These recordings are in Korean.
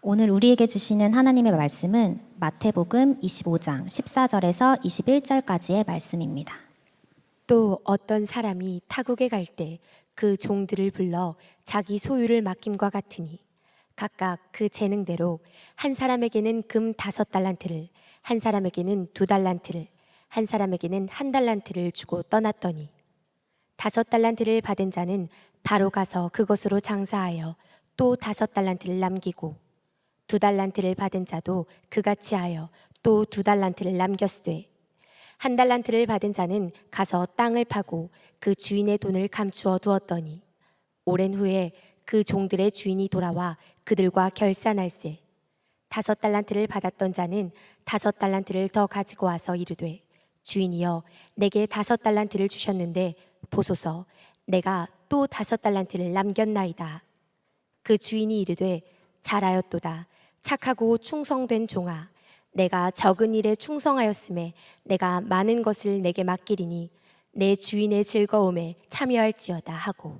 오늘 우리에게 주시는 하나님의 말씀은 마태복음 25장 14절에서 21절까지의 말씀입니다. 또 어떤 사람이 타국에 갈 때 그 종들을 불러 자기 소유를 맡김과 같으니 각각 그 재능대로 한 사람에게는 금 5달란트를, 한 사람에게는 2달란트를, 한 사람에게는 1달란트를 주고 떠났더니 5달란트를 받은 자는 바로 가서 그것으로 장사하여 또 5달란트를 남기고 2달란트를 받은 자도 그같이 하여 또 2달란트를 남겼으되 1달란트를 받은 자는 가서 땅을 파고 그 주인의 돈을 감추어 두었더니 오랜 후에 그 종들의 주인이 돌아와 그들과 결산할세 5달란트를 받았던 자는 5달란트를 더 가지고 와서 이르되 주인이여 내게 5달란트를 주셨는데 보소서 내가 또 5달란트를 남겼나이다. 그 주인이 이르되 잘하였도다. 착하고 충성된 종아 내가 적은 일에 충성하였음에 내가 많은 것을 내게 맡기리니 내 주인의 즐거움에 참여할지어다 하고.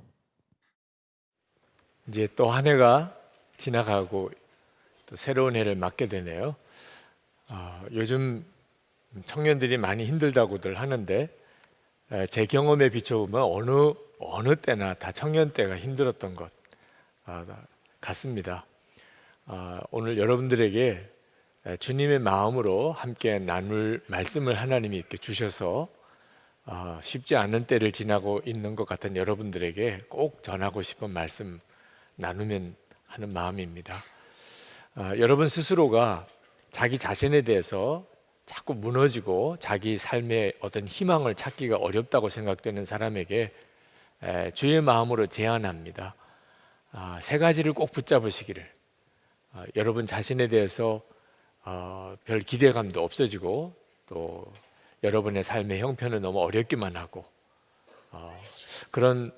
이제 또 한 해가 지나가고 또 새로운 해를 맞게 되네요. 요즘 청년들이 많이 힘들다고들 하는데 제 경험에 비춰보면 어느 때나 다 청년 때가 힘들었던 것 같습니다. 오늘 여러분들에게 주님의 마음으로 함께 나눌 말씀을 하나님이 이렇게 주셔서 쉽지 않은 때를 지나고 있는 것 같은 여러분들에게 꼭 전하고 싶은 말씀 나누면 하는 마음입니다. 여러분 스스로가 자기 자신에 대해서 자꾸 무너지고 자기 삶의 어떤 희망을 찾기가 어렵다고 생각되는 사람에게 주의 마음으로 제안합니다. 3가지를 꼭 붙잡으시기를. 여러분 자신에 대해서 별 기대감도 없어지고 또 여러분의 삶의 형편은 너무 어렵기만 하고 그런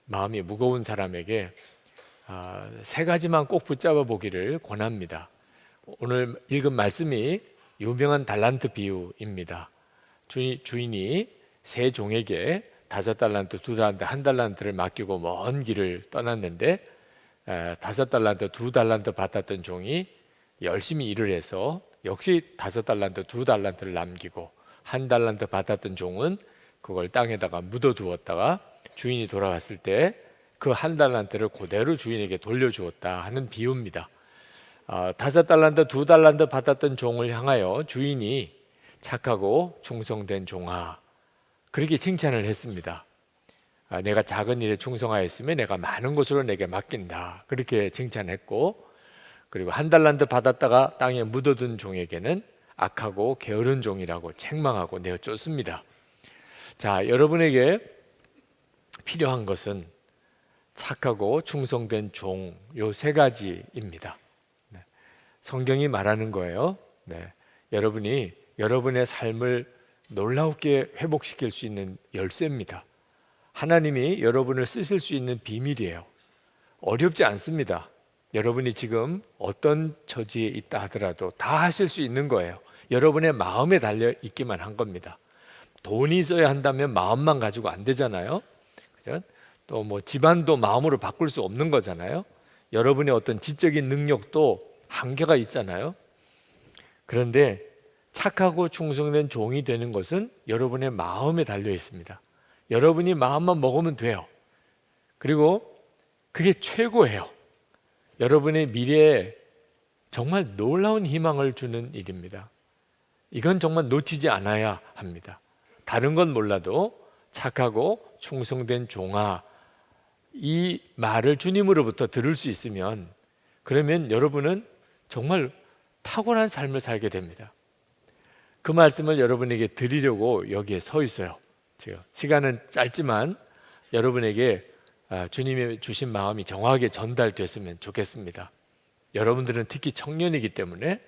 마음이 무거운 사람에게 3가지만 꼭 붙잡아 보기를 권합니다. 오늘 읽은 말씀이 유명한 달란트 비유입니다. 주인이 세 종에게 5달란트, 2달란트, 1달란트를 맡기고 먼 길을 떠났는데 5달란트, 2달란트 받았던 종이 열심히 일을 해서 역시 5달란트, 2달란트를 남기고 1달란트 받았던 종은 그걸 땅에다가 묻어두었다가 주인이 돌아왔을 때 그 1달란트를 그대로 주인에게 돌려주었다 하는 비유입니다. 5달란트, 2달란트 받았던 종을 향하여 주인이 착하고 충성된 종아 그렇게 칭찬을 했습니다. 내가 작은 일에 충성하였으면 내가 많은 것으로 내게 맡긴다 그렇게 칭찬했고, 그리고 1달란트 받았다가 땅에 묻어둔 종에게는 악하고 게으른 종이라고 책망하고 내어쫓습니다. 자, 여러분에게 필요한 것은 착하고 충성된 종, 요 3가지입니다. 성경이 말하는 거예요. 여러분이 여러분의 삶을 놀랍게 회복시킬 수 있는 열쇠입니다. 하나님이 여러분을 쓰실 수 있는 비밀이에요. 어렵지 않습니다. 여러분이 지금 어떤 처지에 있다 하더라도 다 하실 수 있는 거예요. 여러분의 마음에 달려 있기만 한 겁니다. 돈이 있어야 한다면 마음만 가지고 안 되잖아요. 그죠? 또 뭐 집안도 마음으로 바꿀 수 없는 거잖아요. 여러분의 어떤 지적인 능력도 한계가 있잖아요. 그런데 착하고 충성된 종이 되는 것은 여러분의 마음에 달려 있습니다. 여러분이 마음만 먹으면 돼요. 그리고 그게 최고예요. 여러분의 미래에 정말 놀라운 희망을 주는 일입니다. 이건 정말 놓치지 않아야 합니다. 다른 건 몰라도 착하고 충성된 종아, 이 말을 주님으로부터 들을 수 있으면 그러면 여러분은 정말 탁월한 삶을 살게 됩니다. 그 말씀을 여러분에게 드리려고 여기에 서 있어요. 제가 시간은 짧지만 여러분에게 주님이 주신 마음이 정확하게 전달됐으면 좋겠습니다. 여러분들은 특히 청년이기 때문에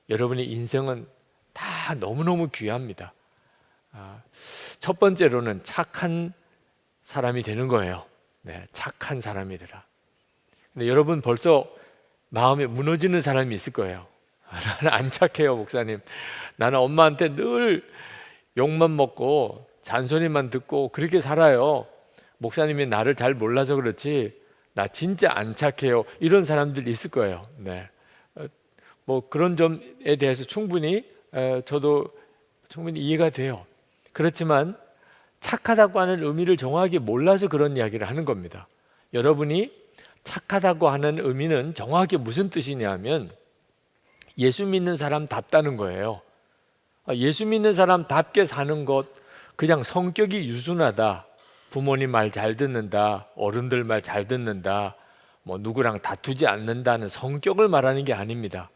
여러분의 인생은 다 너무너무 귀합니다. 첫 번째로는 착한 사람이 되는 거예요. 착한 사람이 되라. 근데 여러분 벌써 마음에 무너지는 사람이 있을 거예요. 나는 안 착해요, 목사님. 나는 엄마한테 늘 욕만 먹고 잔소리만 듣고 그렇게 살아요. 목사님이 나를 잘 몰라서 그렇지 나 진짜 안 착해요. 이런 사람들이 있을 거예요. 네. 뭐 그런 점에 대해서 충분히 저도 충분히 이해가 돼요. 그렇지만 착하다고 하는 의미를 정확하게 몰라서 그런 이야기를 하는 겁니다. 여러분이 착하다고 하는 의미는 정확하게 무슨 뜻이냐면 예수 믿는 사람답다는 거예요. 예수 믿는 사람답게 사는 것, 그냥 성격이 유순하다, 부모님 말 잘 듣는다, 어른들 말 잘 듣는다, 뭐 누구랑 다투지 않는다는 성격을 말하는 게 아닙니다.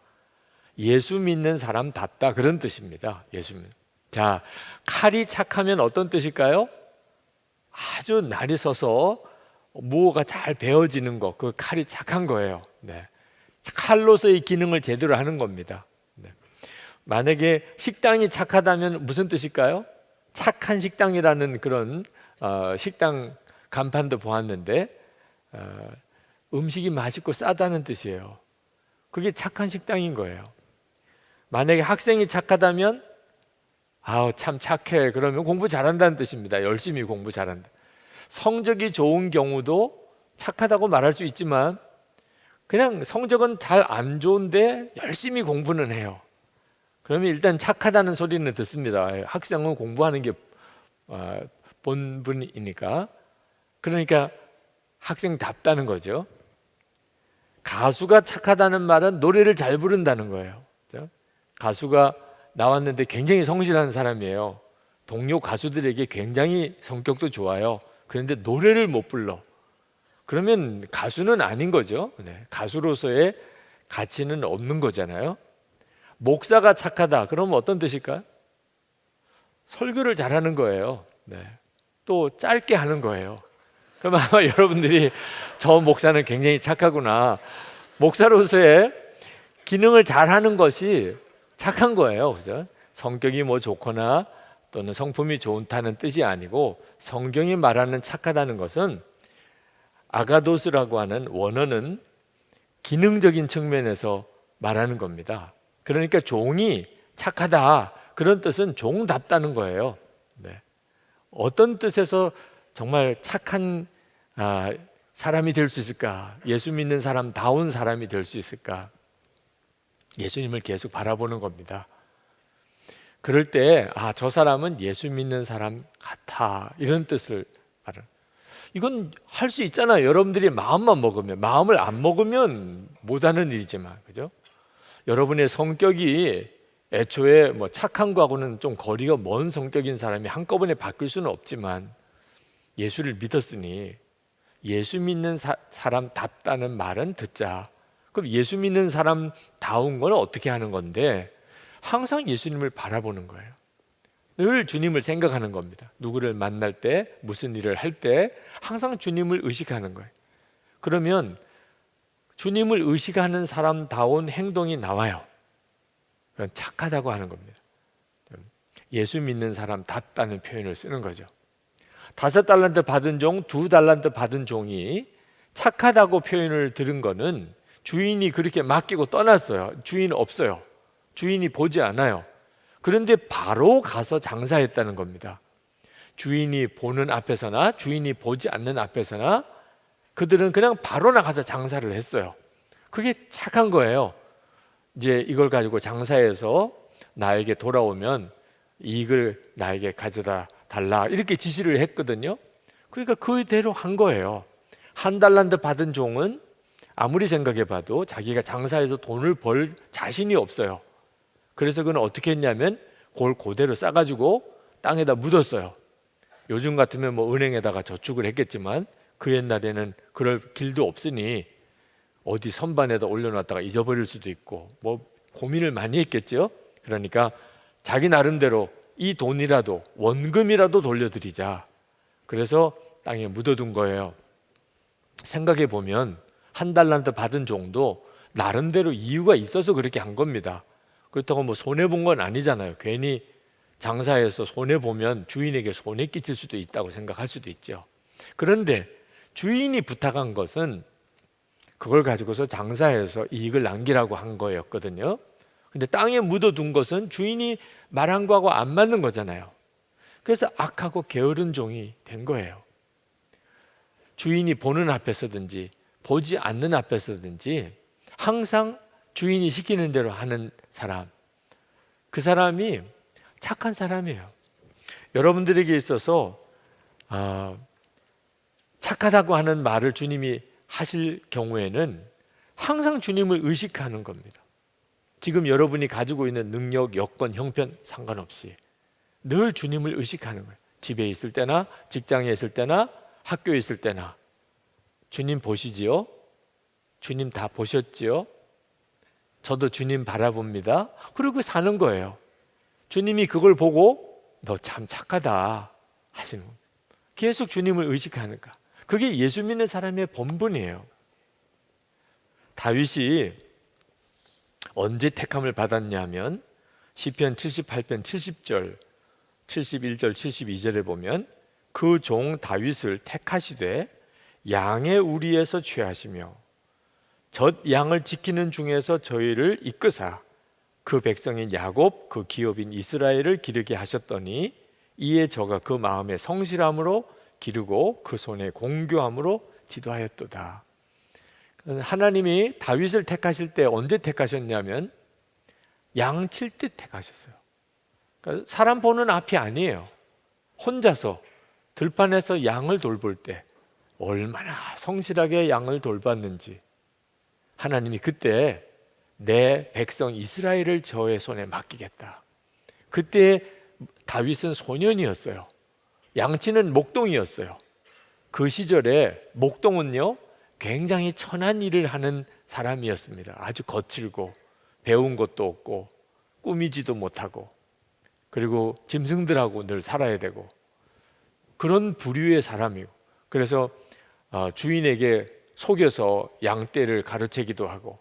예수 믿는 사람답다, 그런 뜻입니다. 예수 믿는. 자, 칼이 착하면 어떤 뜻일까요? 아주 날이 서서 무어가 잘 베어지는 것, 그 칼이 착한 거예요. 네. 칼로서의 기능을 제대로 하는 겁니다. 네. 만약에 식당이 착하다면 무슨 뜻일까요? 착한 식당이라는 그런 식당 간판도 보았는데 음식이 맛있고 싸다는 뜻이에요. 그게 착한 식당인 거예요. 만약에 학생이 착하다면 아우 참 착해, 그러면 공부 잘한다는 뜻입니다. 열심히 공부 잘한다. 성적이 좋은 경우도 착하다고 말할 수 있지만 그냥 성적은 잘 안 좋은데 열심히 공부는 해요. 그러면 일단 착하다는 소리는 듣습니다. 학생은 공부하는 게 본분이니까. 그러니까 학생답다는 거죠. 가수가 착하다는 말은 노래를 잘 부른다는 거예요. 그렇죠? 가수가 나왔는데 굉장히 성실한 사람이에요. 동료 가수들에게 굉장히 성격도 좋아요. 그런데 노래를 못 불러. 그러면 가수는 아닌 거죠. 네. 가수로서의 가치는 없는 거잖아요. 목사가 착하다, 그러면 어떤 뜻일까요? 설교를 잘하는 거예요. 네. 또 짧게 하는 거예요. 그럼 아마 여러분들이 저 목사는 굉장히 착하구나, 목사로서의 기능을 잘하는 것이 착한 거예요. 그죠? 성격이 뭐 좋거나 또는 성품이 좋다는 뜻이 아니고, 성경이 말하는 착하다는 것은 아가도스라고 하는 원어는 기능적인 측면에서 말하는 겁니다. 그러니까 종이 착하다, 그런 뜻은 종답다는 거예요. 네. 어떤 뜻에서 정말 착한 사람이 될 수 있을까? 예수 믿는 사람다운 사람이 될 수 있을까? 예수님을 계속 바라보는 겁니다. 그럴 때 저 사람은 예수 믿는 사람 같아, 이런 뜻을 말하는. 이건 할 수 있잖아요. 여러분들이 마음만 먹으면. 마음을 안 먹으면 못하는 일이지만, 그죠? 여러분의 성격이 애초에 뭐 착한 거하고는 좀 거리가 먼 성격인 사람이 한꺼번에 바뀔 수는 없지만, 예수를 믿었으니 예수 믿는 사람답다는 말은 듣자. 그럼 예수 믿는 사람다운 건 어떻게 하는 건데? 항상 예수님을 바라보는 거예요. 늘 주님을 생각하는 겁니다. 누구를 만날 때, 무슨 일을 할 때 항상 주님을 의식하는 거예요. 그러면 주님을 의식하는 사람다운 행동이 나와요. 그건 착하다고 하는 겁니다. 예수 믿는 사람답다는 표현을 쓰는 거죠. 5달란트 받은 종, 2달란트 받은 종이 착하다고 표현을 들은 거는 주인이 그렇게 맡기고 떠났어요. 주인 없어요. 주인이 보지 않아요. 그런데 바로 가서 장사했다는 겁니다. 주인이 보는 앞에서나 주인이 보지 않는 앞에서나 그들은 그냥 바로 나가서 장사를 했어요. 그게 착한 거예요. 이제 이걸 가지고 장사해서 나에게 돌아오면 이익을 나에게 가져다 달라, 이렇게 지시를 했거든요. 그러니까 그대로 한 거예요. 1달란트 받은 종은 아무리 생각해 봐도 자기가 장사해서 돈을 벌 자신이 없어요. 그래서 그는 어떻게 했냐면 그걸 그대로 싸가지고 땅에다 묻었어요. 요즘 같으면 뭐 은행에다가 저축을 했겠지만 그 옛날에는 그럴 길도 없으니 어디 선반에다 올려놨다가 잊어버릴 수도 있고 뭐 고민을 많이 했겠죠. 그러니까 자기 나름대로 이 돈이라도, 원금이라도 돌려드리자. 그래서 땅에 묻어둔 거예요. 생각해 보면 1달란트 받은 종도 나름대로 이유가 있어서 그렇게 한 겁니다. 그렇다고 뭐 손해본 건 아니잖아요. 괜히 장사해서 손해보면 주인에게 손해 끼칠 수도 있다고 생각할 수도 있죠. 그런데 주인이 부탁한 것은 그걸 가지고서 장사해서 이익을 남기라고 한 거였거든요. 근데 땅에 묻어둔 것은 주인이 말한 거하고 안 맞는 거잖아요. 그래서 악하고 게으른 종이 된 거예요. 주인이 보는 앞에서든지 보지 않는 앞에서든지 항상 주인이 시키는 대로 하는 사람, 그 사람이 착한 사람이에요. 여러분들에게 있어서 착하다고 하는 말을 주님이 하실 경우에는 항상 주님을 의식하는 겁니다. 지금 여러분이 가지고 있는 능력, 여건, 형편 상관없이 늘 주님을 의식하는 거예요. 집에 있을 때나 직장에 있을 때나 학교에 있을 때나 주님 보시지요? 주님 다 보셨지요? 저도 주님 바라봅니다. 그리고 사는 거예요. 주님이 그걸 보고 너 참 착하다 하시는 거예요. 계속 주님을 의식하는가. 그게 예수 믿는 사람의 본분이에요. 다윗이 언제 택함을 받았냐면 시편 78편 70절, 71절, 72절에 보면 그 종 다윗을 택하시되 양의 우리에서 취하시며 젖 양을 지키는 중에서 저희를 이끄사 그 백성인 야곱 그 기업인 이스라엘을 기르게 하셨더니 이에 저가 그 마음에 성실함으로 기르고 그 손에 공교함으로 지도하였도다. 하나님이 다윗을 택하실 때 언제 택하셨냐면 양 칠 때 택하셨어요. 그러니까 사람 보는 앞이 아니에요. 혼자서 들판에서 양을 돌볼 때 얼마나 성실하게 양을 돌봤는지 하나님이 그때 내 백성 이스라엘을 저의 손에 맡기겠다. 그때 다윗은 소년이었어요. 양치는 목동이었어요. 그 시절에 목동은요 굉장히 천한 일을 하는 사람이었습니다. 아주 거칠고 배운 것도 없고 꾸미지도 못하고 그리고 짐승들하고 늘 살아야 되고 그런 부류의 사람이고 그래서 주인에게 속여서 양떼를 가로채기도 하고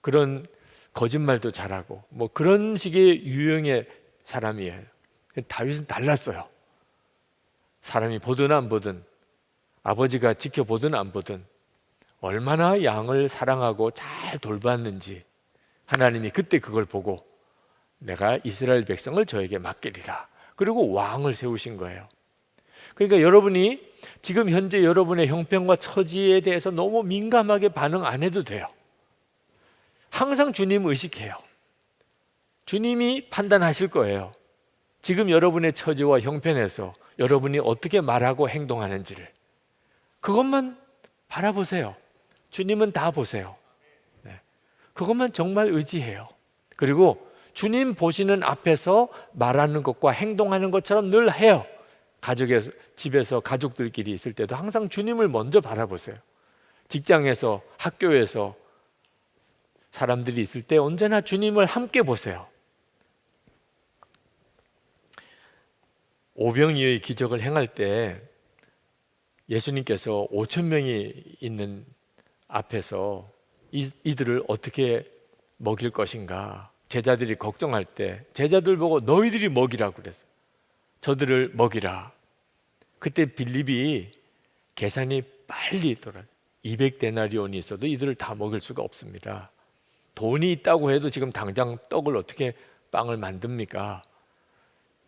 그런 거짓말도 잘하고 뭐 그런 식의 유형의 사람이에요. 다윗은 달랐어요. 사람이 보든 안 보든 아버지가 지켜보든 안 보든 얼마나 양을 사랑하고 잘 돌봤는지 하나님이 그때 그걸 보고 내가 이스라엘 백성을 저에게 맡기리라. 그리고 왕을 세우신 거예요. 그러니까 여러분이 지금 현재 여러분의 형편과 처지에 대해서 너무 민감하게 반응 안 해도 돼요. 항상 주님 의식해요. 주님이 판단하실 거예요. 지금 여러분의 처지와 형편에서 여러분이 어떻게 말하고 행동하는지를 그것만 바라보세요. 주님은 다 보세요. 네. 그것만 정말 의지해요. 그리고 주님 보시는 앞에서 말하는 것과 행동하는 것처럼 늘 해요. 가족에서 집에서 가족들끼리 있을 때도 항상 주님을 먼저 바라보세요. 직장에서 학교에서 사람들이 있을 때 언제나 주님을 함께 보세요. 오병이어의 기적을 행할 때 예수님께서 5천 명이 있는 앞에서 이들을 어떻게 먹일 것인가 제자들이 걱정할 때 제자들 보고 너희들이 먹이라고 그랬어요. 저들을 먹이라. 그때 빌립이 계산이 빨리 돌아요. 200데나리온이 있어도 이들을 다 먹일 수가 없습니다. 돈이 있다고 해도 지금 당장 떡을 어떻게 빵을 만듭니까?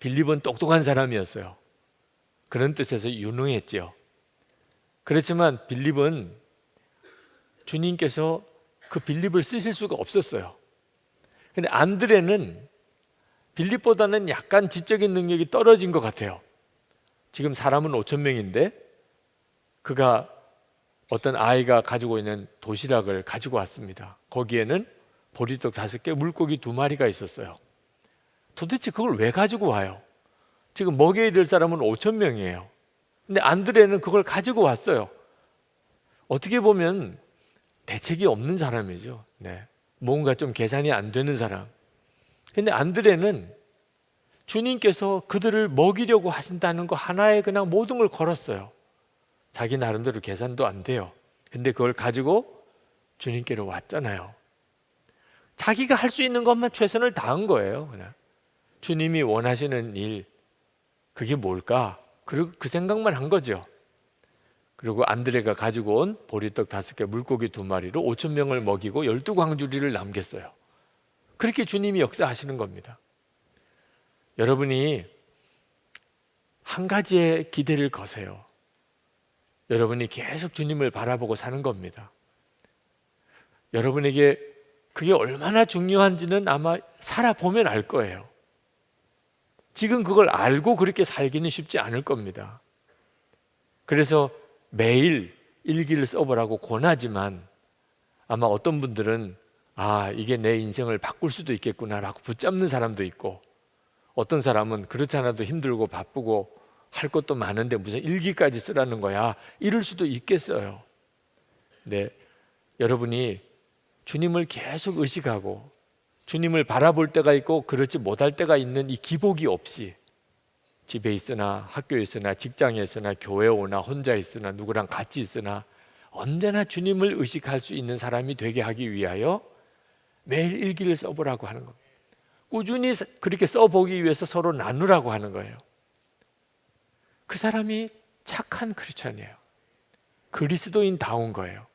빌립은 똑똑한 사람이었어요. 그런 뜻에서 유능했지요. 그렇지만 빌립은 주님께서 그 빌립을 쓰실 수가 없었어요. 근데 안드레는 빌립보다는 약간 지적인 능력이 떨어진 것 같아요. 지금 사람은 5천 명인데 그가 어떤 아이가 가지고 있는 도시락을 가지고 왔습니다. 거기에는 보리떡 5개, 물고기 2마리가 있었어요. 도대체 그걸 왜 가지고 와요? 지금 먹여야 될 사람은 5천 명이에요. 근데 안드레는 그걸 가지고 왔어요. 어떻게 보면 대책이 없는 사람이죠. 네. 뭔가 좀 계산이 안 되는 사람. 근데 안드레는 주님께서 그들을 먹이려고 하신다는 거 하나에 그냥 모든 걸 걸었어요. 자기 나름대로 계산도 안 돼요. 근데 그걸 가지고 주님께로 왔잖아요. 자기가 할 수 있는 것만 최선을 다한 거예요. 그냥 주님이 원하시는 일 그게 뭘까? 그리고 그 생각만 한 거죠. 그리고 안드레가 가지고 온 보리떡 5개, 물고기 2마리로 5천 명을 먹이고 12광주리를 남겼어요. 그렇게 주님이 역사하시는 겁니다. 여러분이 한 가지에 기대를 거세요. 여러분이 계속 주님을 바라보고 사는 겁니다. 여러분에게 그게 얼마나 중요한지는 아마 살아보면 알 거예요. 지금 그걸 알고 그렇게 살기는 쉽지 않을 겁니다. 그래서 매일 일기를 써보라고 권하지만 아마 어떤 분들은 이게 내 인생을 바꿀 수도 있겠구나라고 붙잡는 사람도 있고, 어떤 사람은 그렇지 않아도 힘들고 바쁘고 할 것도 많은데 무슨 일기까지 쓰라는 거야, 이럴 수도 있겠어요. 근데 여러분이 주님을 계속 의식하고 주님을 바라볼 때가 있고 그렇지 못할 때가 있는 이 기복이 없이, 집에 있으나 학교에 있으나 직장에 있으나 교회에 오나 혼자 있으나 누구랑 같이 있으나 언제나 주님을 의식할 수 있는 사람이 되게 하기 위하여 매일 일기를 써보라고 하는 겁니다. 꾸준히 그렇게 써보기 위해서 서로 나누라고 하는 거예요. 그 사람이 착한 크리스찬이에요. 그리스도인다운 거예요.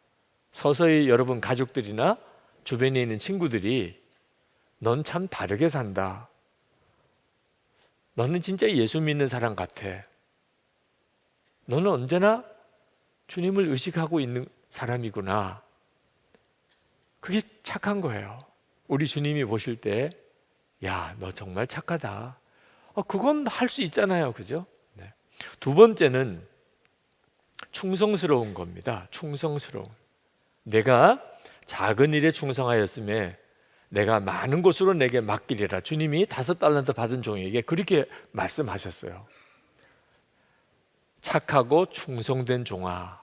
서서히 여러분 가족들이나 주변에 있는 친구들이 넌 참 다르게 산다, 너는 진짜 예수 믿는 사람 같아, 너는 언제나 주님을 의식하고 있는 사람이구나, 그게 착한 거예요. 우리 주님이 보실 때 야, 너 정말 착하다, 그건 할 수 있잖아요. 그죠? 네. 두 번째는 충성스러운 겁니다. 충성스러운. 내가 작은 일에 충성하였음에 내가 많은 것으로 내게 맡기리라. 주님이 5달란트 받은 종에게 그렇게 말씀하셨어요. 착하고 충성된 종아,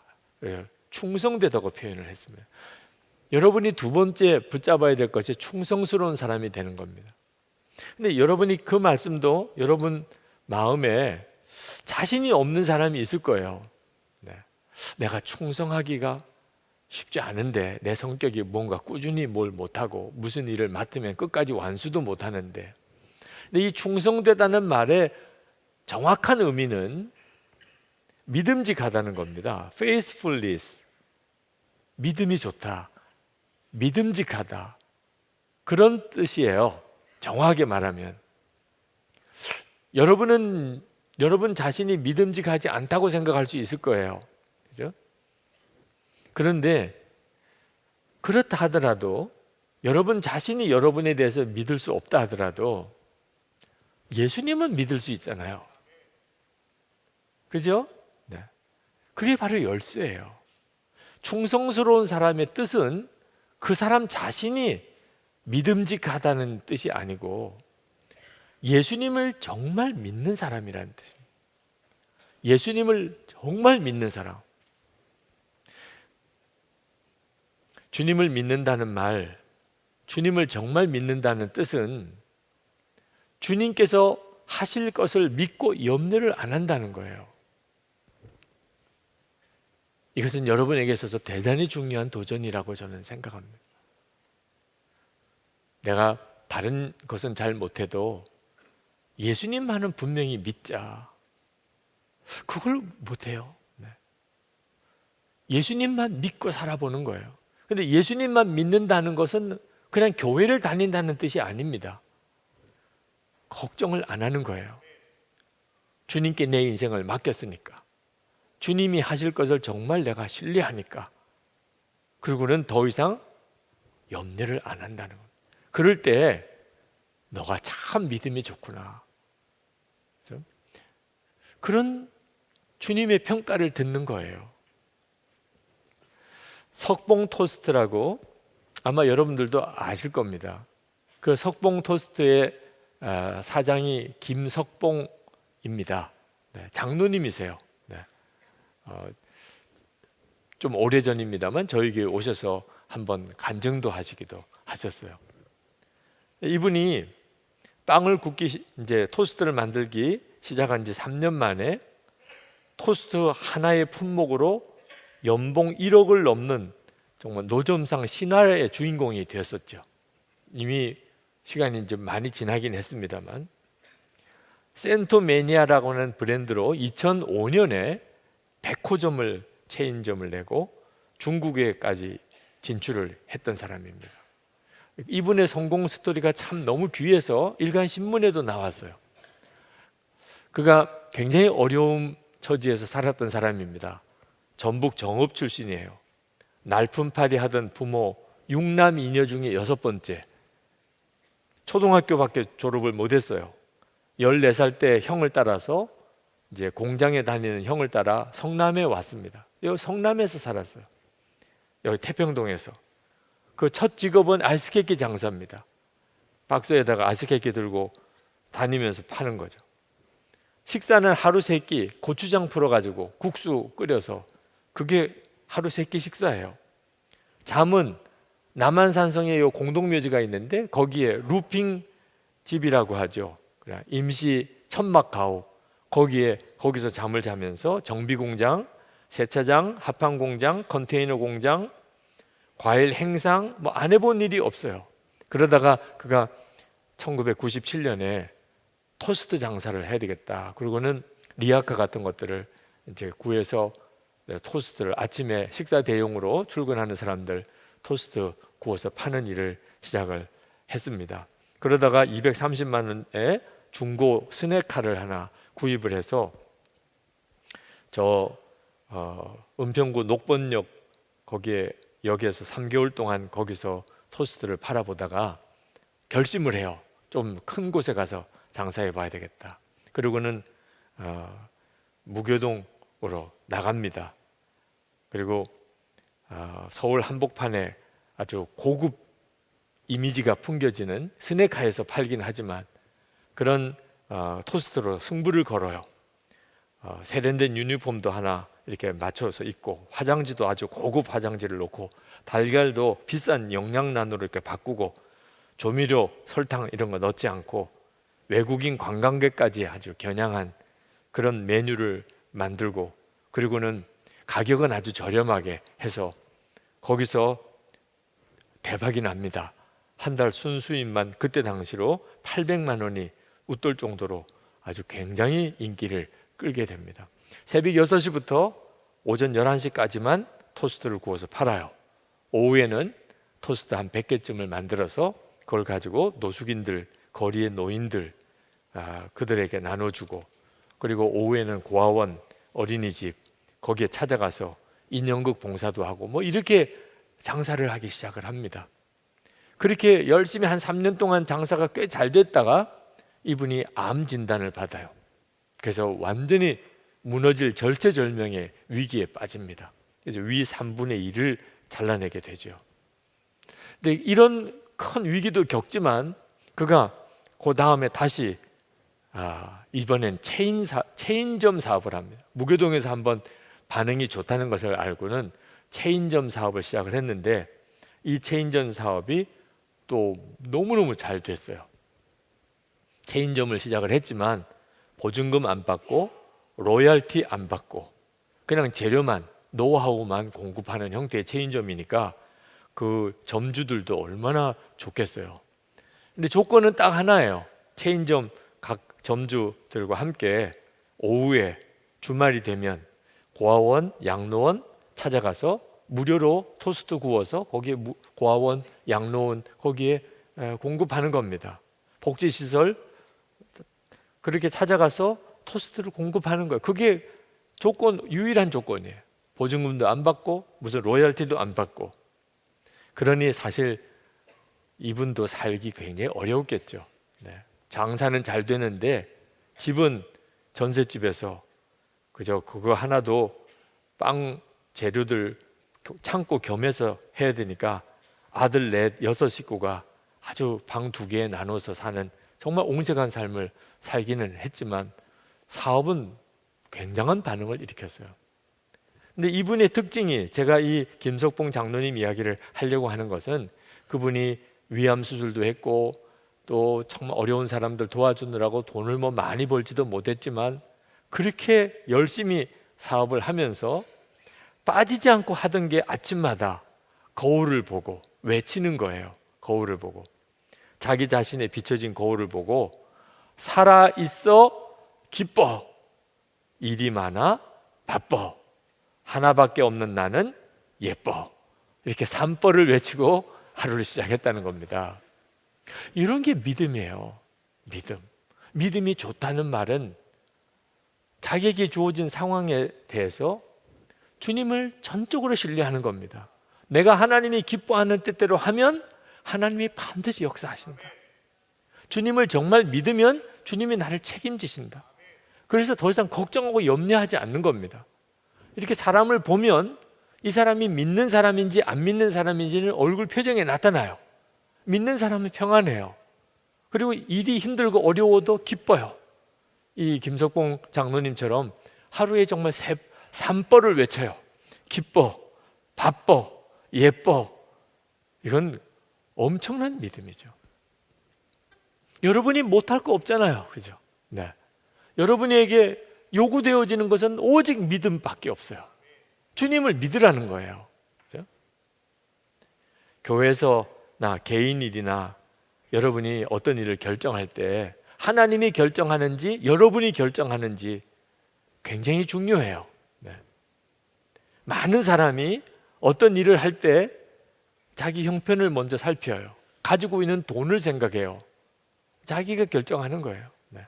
충성되다고 표현을 했습니다. 여러분이 두 번째 붙잡아야 될 것이 충성스러운 사람이 되는 겁니다. 근데 여러분이 그 말씀도 여러분 마음에 자신이 없는 사람이 있을 거예요. 네. 내가 충성하기가 쉽지 않은데, 내 성격이 뭔가 꾸준히 뭘 못하고 무슨 일을 맡으면 끝까지 완수도 못하는데. 근데 이 충성되다는 말의 정확한 의미는 믿음직하다는 겁니다. faithfulness, 믿음이 좋다, 믿음직하다, 그런 뜻이에요. 정확하게 말하면. 여러분 자신이 믿음직하지 않다고 생각할 수 있을 거예요. 그죠? 그런데 그렇다 하더라도, 여러분 자신이 여러분에 대해서 믿을 수 없다 하더라도 예수님은 믿을 수 있잖아요. 그죠? 네. 그게 바로 열쇠예요. 충성스러운 사람의 뜻은 그 사람 자신이 믿음직하다는 뜻이 아니고 예수님을 정말 믿는 사람이라는 뜻입니다. 예수님을 정말 믿는 사람. 주님을 믿는다는 말, 주님을 정말 믿는다는 뜻은 주님께서 하실 것을 믿고 염려를 안 한다는 거예요. 이것은 여러분에게 있어서 대단히 중요한 도전이라고 저는 생각합니다. 내가 다른 것은 잘 못해도 예수님만은 분명히 믿자. 그걸 못해요. 네. 예수님만 믿고 살아보는 거예요. 근데 예수님만 믿는다는 것은 그냥 교회를 다닌다는 뜻이 아닙니다. 걱정을 안 하는 거예요. 주님께 내 인생을 맡겼으니까, 주님이 하실 것을 정말 내가 신뢰하니까, 그리고는 더 이상 염려를 안 한다는 겁니다. 그럴 때 너가 참 믿음이 좋구나, 그렇죠? 그런 주님의 평가를 듣는 거예요. 석봉 토스트라고 아마 여러분들도 아실 겁니다. 그 석봉 토스트의 사장이 김석봉입니다. 네, 장로님이세요. 네. 좀 오래전입니다만 저희 교회 오셔서 한번 간증도 하시기도 하셨어요. 이분이 빵을 굽기, 이제 토스트를 만들기 시작한 지 3년 만에 토스트 하나의 품목으로 연봉 1억을 넘는 정말 노점상 신화의 주인공이 되었었죠. 이미 시간이 좀 많이 지나긴 했습니다만, 센토매니아라고 하는 브랜드로 2005년에 100호점을 체인점을 내고 중국에까지 진출을 했던 사람입니다. 이분의 성공 스토리가 참 너무 귀해서 일간 신문에도 나왔어요. 그가 굉장히 어려운 처지에서 살았던 사람입니다. 전북 정읍 출신이에요. 날품팔이 하던 부모 육남 이녀 중에 6번째. 초등학교밖에 졸업을 못했어요. 14살 때 형을 따라서 이제 공장에 다니는 형을 따라 성남에 왔습니다. 여기 성남에서 살았어요. 여기 태평동에서. 그 첫 직업은 아이스케이크 장사입니다. 박스에다가 아이스케이크 들고 다니면서 파는 거죠. 식사는 하루 3끼 고추장 풀어가지고 국수 끓여서, 그게 하루 3끼 식사예요. 잠은 남한산성에 요 공동묘지가 있는데 거기에 루핑 집이라고 하죠. 임시 천막 가옥, 거기서 잠을 자면서 정비공장, 세차장, 합판공장, 컨테이너 공장, 과일 행상, 뭐 안 해본 일이 없어요. 그러다가 그가 1997년에 토스트 장사를 해야 되겠다. 그리고는 리아카 같은 것들을 이제 구해서 토스트를 아침에 식사 대용으로 출근하는 사람들 토스트 구워서 파는 일을 시작을 했습니다. 그러다가 230만 원에 중고 스낵카를 하나 구입을 해서 은평구 녹번역 거기에 역에서 3개월 동안 거기서 토스트를 팔아보다가 결심을 해요. 좀 큰 곳에 가서 장사해 봐야 되겠다. 그리고는 무교동으로 나갑니다. 그리고 서울 한복판에 아주 고급 이미지가 풍겨지는 스낵카에서 팔긴 하지만 그런 토스트로 승부를 걸어요. 세련된 유니폼도 하나 이렇게 맞춰서 입고, 화장지도 아주 고급 화장지를 놓고, 달걀도 비싼 영양란으로 이렇게 바꾸고, 조미료, 설탕 이런 거 넣지 않고 외국인 관광객까지 아주 겨냥한 그런 메뉴를 만들고, 그리고는 가격은 아주 저렴하게 해서 거기서 대박이 납니다. 한 달 순수익만 그때 당시로 800만 원이 웃돌 정도로 아주 굉장히 인기를 끌게 됩니다. 새벽 6시부터 오전 11시까지만 토스트를 구워서 팔아요. 오후에는 토스트 한 100개쯤을 만들어서 그걸 가지고 노숙인들, 거리의 노인들 그들에게 나눠주고, 그리고 오후에는 고아원, 어린이집 거기에 찾아가서 인형극 봉사도 하고 뭐 이렇게 장사를 하기 시작을 합니다. 그렇게 열심히 한 3년 동안 장사가 꽤 잘 됐다가 이분이 암 진단을 받아요. 그래서 완전히 무너질 절체절명의 위기에 빠집니다. 그래서 위 3분의 1을 잘라내게 되죠. 근데 이런 큰 위기도 겪지만 그가 그 다음에 다시 이번엔 체인점 사업을 합니다. 무교동에서 한번 반응이 좋다는 것을 알고는 체인점 사업을 시작을 했는데 이 체인점 사업이 또 너무너무 잘 됐어요. 체인점을 시작을 했지만 보증금 안 받고 로열티 안 받고 그냥 재료만, 노하우만 공급하는 형태의 체인점이니까 그 점주들도 얼마나 좋겠어요. 근데 조건은 딱 하나예요. 체인점 각 점주들과 함께 오후에 주말이 되면 고아원, 양로원 찾아가서 무료로 토스트 구워서 거기에 고아원, 양로원 거기에 공급하는 겁니다. 복지시설 그렇게 찾아가서 토스트를 공급하는 거예요. 그게 유일한 조건이에요. 보증금도 안 받고 무슨 로열티도 안 받고. 그러니 사실 이분도 살기 굉장히 어려웠겠죠. 장사는 잘 되는데 집은 전셋집에서 그저 그거 하나도 빵 재료들 창고 겸해서 해야 되니까 아들 넷 6식구가 아주 방 2개에 나눠서 사는 정말 옹색한 삶을 살기는 했지만 사업은 굉장한 반응을 일으켰어요. 근데 이분의 특징이, 제가 이 김석봉 장로님 이야기를 하려고 하는 것은 그분이 위암 수술도 했고 또 정말 어려운 사람들 도와주느라고 돈을 뭐 많이 벌지도 못했지만 그렇게 열심히 사업을 하면서 빠지지 않고 하던 게 아침마다 거울을 보고 외치는 거예요. 거울을 보고 자기 자신의 비춰진 거울을 보고 살아있어 기뻐, 일이 많아 바빠, 하나밖에 없는 나는 예뻐, 이렇게 3뻐를 외치고 하루를 시작했다는 겁니다. 이런 게 믿음이에요. 믿음이 좋다는 말은 자기에게 주어진 상황에 대해서 주님을 전적으로 신뢰하는 겁니다. 내가 하나님이 기뻐하는 뜻대로 하면 하나님이 반드시 역사하신다. 주님을 정말 믿으면 주님이 나를 책임지신다. 그래서 더 이상 걱정하고 염려하지 않는 겁니다. 이렇게 사람을 보면 이 사람이 믿는 사람인지 안 믿는 사람인지는 얼굴 표정에 나타나요. 믿는 사람은 평안해요. 그리고 일이 힘들고 어려워도 기뻐요. 이 김석봉 장로님처럼 하루에 정말 3뻐를 외쳐요. 기뻐, 바빠, 예뻐. 이건 엄청난 믿음이죠. 여러분이 못할 거 없잖아요. 그죠? 네. 여러분에게 요구되어지는 것은 오직 믿음밖에 없어요. 주님을 믿으라는 거예요. 그죠? 교회에서 나 개인 일이나 여러분이 어떤 일을 결정할 때 하나님이 결정하는지 여러분이 결정하는지 굉장히 중요해요. 네. 많은 사람이 어떤 일을 할 때 자기 형편을 먼저 살펴요. 가지고 있는 돈을 생각해요. 자기가 결정하는 거예요. 네.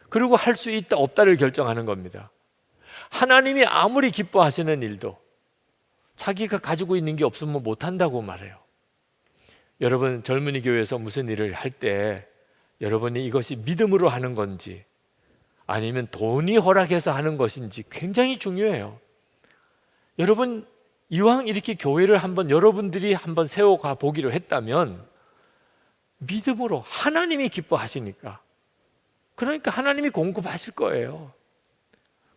그리고 할 수 있다 없다를 결정하는 겁니다. 하나님이 아무리 기뻐하시는 일도 자기가 가지고 있는 게 없으면 못한다고 말해요. 여러분 젊은이 교회에서 무슨 일을 할 때 여러분이 이것이 믿음으로 하는 건지 아니면 돈이 허락해서 하는 것인지 굉장히 중요해요. 여러분 이왕 이렇게 교회를 여러분들이 한번 세워가 보기로 했다면 믿음으로 하나님이 기뻐하시니까, 그러니까 하나님이 공급하실 거예요.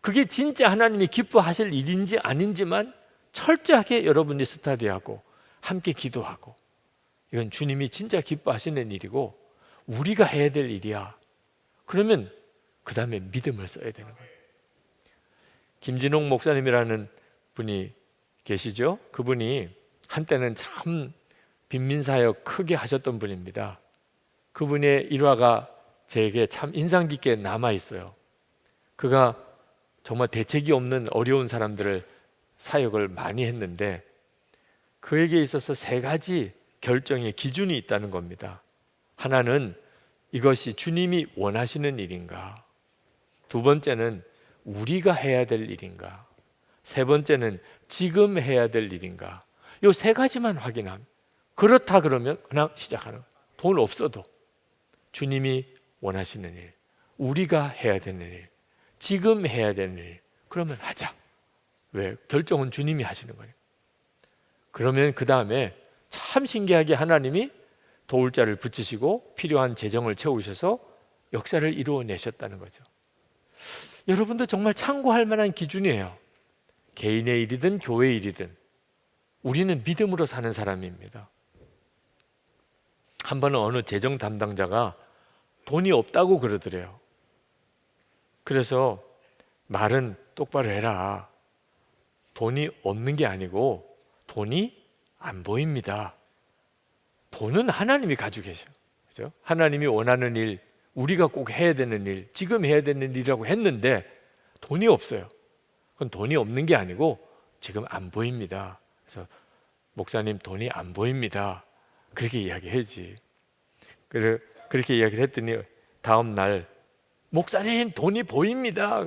그게 진짜 하나님이 기뻐하실 일인지 아닌지만 철저하게 여러분이 스터디하고 함께 기도하고, 이건 주님이 진짜 기뻐하시는 일이고 우리가 해야 될 일이야. 그러면 그 다음에 믿음을 써야 되는 거예요. 김진홍 목사님이라는 분이 계시죠? 그분이 한때는 참 빈민사역 크게 하셨던 분입니다. 그분의 일화가 제게 참 인상 깊게 남아 있어요. 그가 정말 대책이 없는 어려운 사람들을 사역을 많이 했는데 그에게 있어서 3가지 결정의 기준이 있다는 겁니다. 하나는 이것이 주님이 원하시는 일인가? 2번째는 우리가 해야 될 일인가? 3번째는 지금 해야 될 일인가? 이 3가지만 확인하면, 그렇다 그러면 그냥 시작하는 거예요. 돈 없어도 주님이 원하시는 일, 우리가 해야 되는 일, 지금 해야 되는 일, 그러면 하자. 왜? 결정은 주님이 하시는 거예요. 그러면 그 다음에 참 신기하게 하나님이 도울 자를 붙이시고 필요한 재정을 채우셔서 역사를 이루어내셨다는 거죠. 여러분도 정말 참고할 만한 기준이에요. 개인의 일이든 교회의 일이든 우리는 믿음으로 사는 사람입니다. 한 번은 어느 재정 담당자가 돈이 없다고 그러더래요. 그래서 말은 똑바로 해라. 돈이 없는 게 아니고 돈이 안 보입니다. 돈은 하나님이 가지고 계셔요. 그죠? 하나님이 원하는 일, 우리가 꼭 해야 되는 일, 지금 해야 되는 일이라고 했는데 돈이 없어요. 그건 돈이 없는 게 아니고 지금 안 보입니다. 그래서 목사님 돈이 안 보입니다. 그렇게 이야기해야지. 그렇게 이야기를 했더니 다음 날 목사님 돈이 보입니다.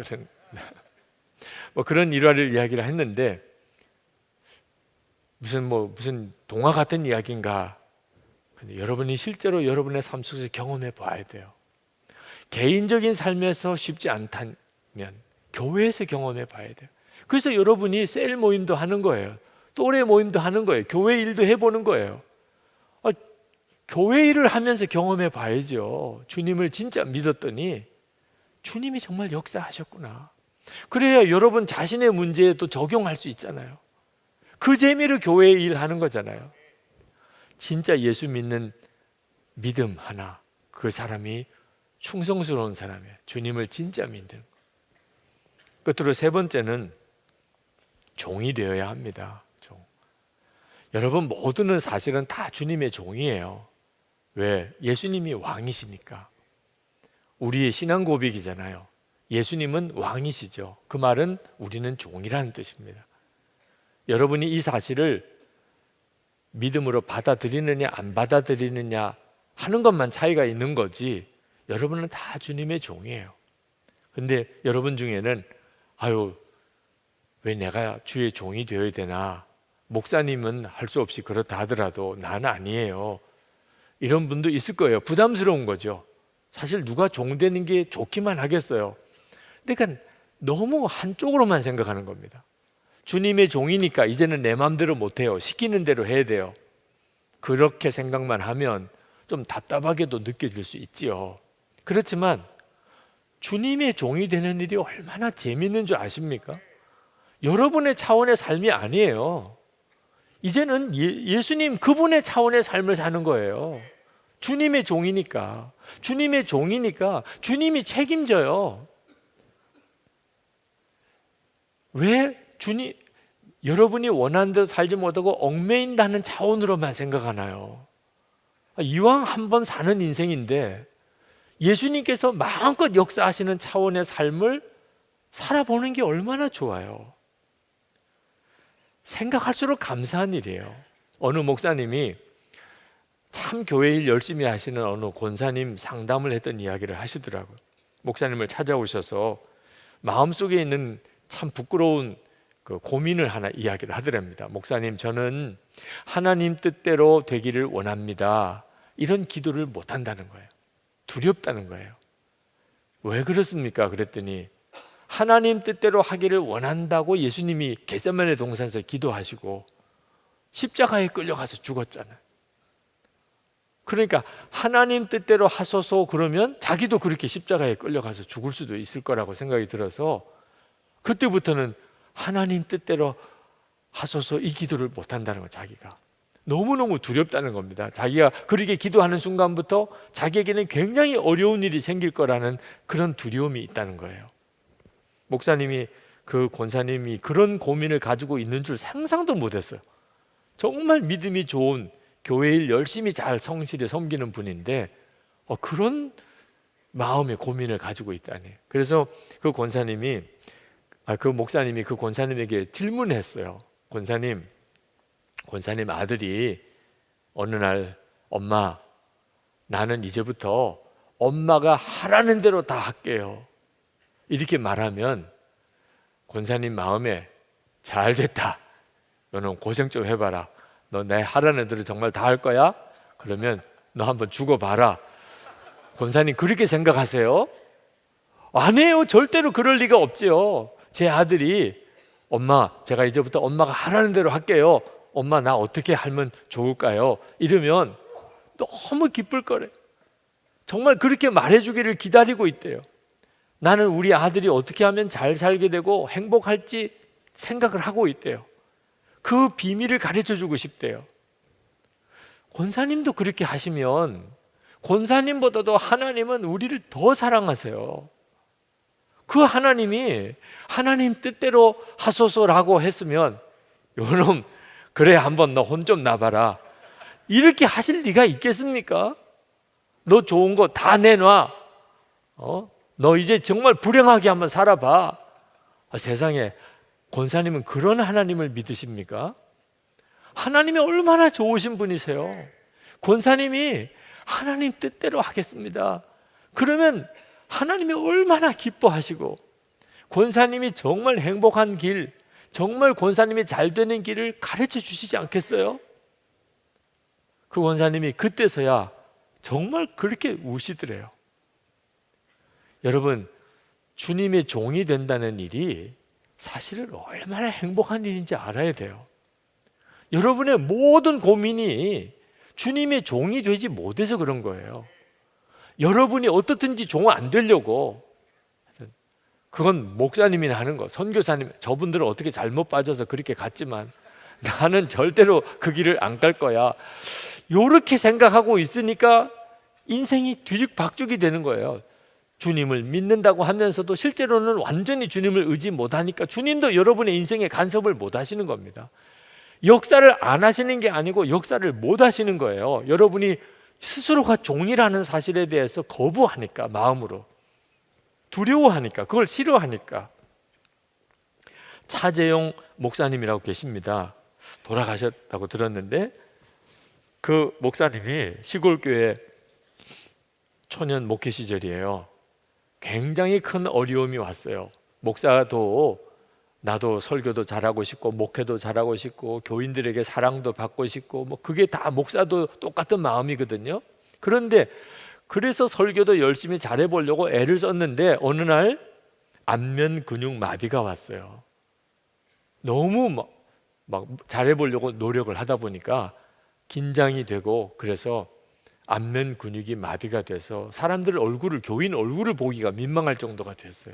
뭐 그런 일화를 이야기를 했는데 무슨 동화 같은 이야기인가? 근데 여러분이 실제로 여러분의 삶 속에서 경험해 봐야 돼요. 개인적인 삶에서 쉽지 않다면 교회에서 경험해 봐야 돼요. 그래서 여러분이 셀 모임도 하는 거예요. 또래 모임도 하는 거예요. 교회 일도 해보는 거예요. 교회 일을 하면서 경험해 봐야죠. 주님을 진짜 믿었더니 주님이 정말 역사하셨구나. 그래야 여러분 자신의 문제에도 적용할 수 있잖아요. 그 재미로 교회 일 하는 거잖아요. 진짜 예수 믿는 믿음 하나, 그 사람이 충성스러운 사람이에요. 주님을 진짜 믿는 거. 끝으로 3번째는 종이 되어야 합니다. 종. 여러분 모두는 사실은 다 주님의 종이에요. 왜? 예수님이 왕이시니까. 우리의 신앙 고백이잖아요. 예수님은 왕이시죠. 그 말은 우리는 종이라는 뜻입니다. 여러분이 이 사실을 믿음으로 받아들이느냐 안 받아들이느냐 하는 것만 차이가 있는 거지, 여러분은 다 주님의 종이에요. 근데 여러분 중에는 왜 내가 주의 종이 되어야 되나, 목사님은 할 수 없이 그렇다 하더라도 나는 아니에요. 이런 분도 있을 거예요. 부담스러운 거죠. 사실 누가 종 되는 게 좋기만 하겠어요. 그러니까 너무 한쪽으로만 생각하는 겁니다. 주님의 종이니까 이제는 내 마음대로 못해요. 시키는 대로 해야 돼요. 그렇게 생각만 하면 좀 답답하게도 느껴질 수 있지요. 그렇지만 주님의 종이 되는 일이 얼마나 재밌는 줄 아십니까? 여러분의 차원의 삶이 아니에요. 이제는 예수님 그분의 차원의 삶을 사는 거예요. 주님의 종이니까. 주님의 종이니까 주님이 책임져요. 왜 여러분이 원하는 대로 살지 못하고 얽매인다는 차원으로만 생각하나요? 이왕 한번 사는 인생인데 예수님께서 마음껏 역사하시는 차원의 삶을 살아보는 게 얼마나 좋아요. 생각할수록 감사한 일이에요. 어느 목사님이 참 교회 일 열심히 하시는 어느 권사님 상담을 했던 이야기를 하시더라고요. 목사님을 찾아오셔서 마음속에 있는 참 부끄러운 그 고민을 하나 이야기를 하더랍니다. 목사님, 저는 하나님 뜻대로 되기를 원합니다. 이런 기도를 못 한다는 거예요. 두렵다는 거예요. 왜 그렇습니까? 그랬더니 하나님 뜻대로 하기를 원한다고 예수님이 겟세마네 동산에서 기도하시고 십자가에 끌려가서 죽었잖아요. 그러니까 하나님 뜻대로 하소서 그러면 자기도 그렇게 십자가에 끌려가서 죽을 수도 있을 거라고 생각이 들어서 그때부터는 하나님 뜻대로 하소서 이 기도를 못 한다는 거예요. 자기가 너무너무 두렵다는 겁니다. 자기가 그렇게 기도하는 순간부터 자기에게는 굉장히 어려운 일이 생길 거라는 그런 두려움이 있다는 거예요. 목사님이 그 권사님이 그런 고민을 가지고 있는 줄 상상도 못했어요. 정말 믿음이 좋은 교회 일 열심히 잘 성실히 섬기는 분인데 그런 마음의 고민을 가지고 있다니. 그래서 그 권사님이 그 목사님이 그 권사님에게 질문했어요. 권사님 아들이 어느 날 엄마, 나는 이제부터 엄마가 하라는 대로 다 할게요. 이렇게 말하면 권사님 마음에 잘 됐다. 너는 고생 좀 해봐라. 너 내 하라는 대로 정말 다 할 거야? 그러면 너 한번 죽어봐라. 권사님 그렇게 생각하세요? 아니에요. 절대로 그럴 리가 없지요. 제 아들이 엄마, 제가 이제부터 엄마가 하라는 대로 할게요. 엄마 나 어떻게 하면 좋을까요? 이러면 너무 기쁠 거래. 정말 그렇게 말해주기를 기다리고 있대요. 나는 우리 아들이 어떻게 하면 잘 살게 되고 행복할지 생각을 하고 있대요. 그 비밀을 가르쳐주고 싶대요. 권사님도 그렇게 하시면 권사님보다도 하나님은 우리를 더 사랑하세요. 그 하나님이 하나님 뜻대로 하소서라고 했으면 요놈 그래 한번 너 혼 좀 나봐라 이렇게 하실 리가 있겠습니까? 너 좋은 거 다 내놔. 너 이제 정말 불행하게 한번 살아봐. 세상에 권사님은 그런 하나님을 믿으십니까? 하나님이 얼마나 좋으신 분이세요. 권사님이 하나님 뜻대로 하겠습니다. 그러면 하나님이 얼마나 기뻐하시고 권사님이 정말 행복한 길, 정말 권사님이 잘 되는 길을 가르쳐 주시지 않겠어요? 그 권사님이 그때서야 정말 그렇게 우시더래요. 여러분, 주님의 종이 된다는 일이 사실은 얼마나 행복한 일인지 알아야 돼요. 여러분의 모든 고민이 주님의 종이 되지 못해서 그런 거예요. 여러분이 어떻든지 종 안 되려고, 그건 목사님이나 하는 거, 선교사님, 저분들은 어떻게 잘못 빠져서 그렇게 갔지만 나는 절대로 그 길을 안 갈 거야. 이렇게 생각하고 있으니까 인생이 뒤죽박죽이 되는 거예요. 주님을 믿는다고 하면서도 실제로는 완전히 주님을 의지 못하니까 주님도 여러분의 인생에 간섭을 못 하시는 겁니다. 역사를 안 하시는 게 아니고 역사를 못 하시는 거예요. 여러분이 스스로가 종이라는 사실에 대해서 거부하니까, 마음으로 두려워하니까, 그걸 싫어하니까. 차재용 목사님이라고 계십니다. 돌아가셨다고 들었는데 그 목사님이 시골교회 초년 목회 시절이에요. 굉장히 큰 어려움이 왔어요. 목사도 나도 설교도 잘하고 싶고 목회도 잘하고 싶고 교인들에게 사랑도 받고 싶고 뭐 그게 다 목사도 똑같은 마음이거든요. 그런데 그래서 설교도 열심히 잘해보려고 애를 썼는데 어느 날 안면 근육 마비가 왔어요. 너무 막 잘해보려고 노력을 하다 보니까 긴장이 되고 그래서 안면 근육이 마비가 돼서 사람들 얼굴을, 교인 얼굴을 보기가 민망할 정도가 됐어요.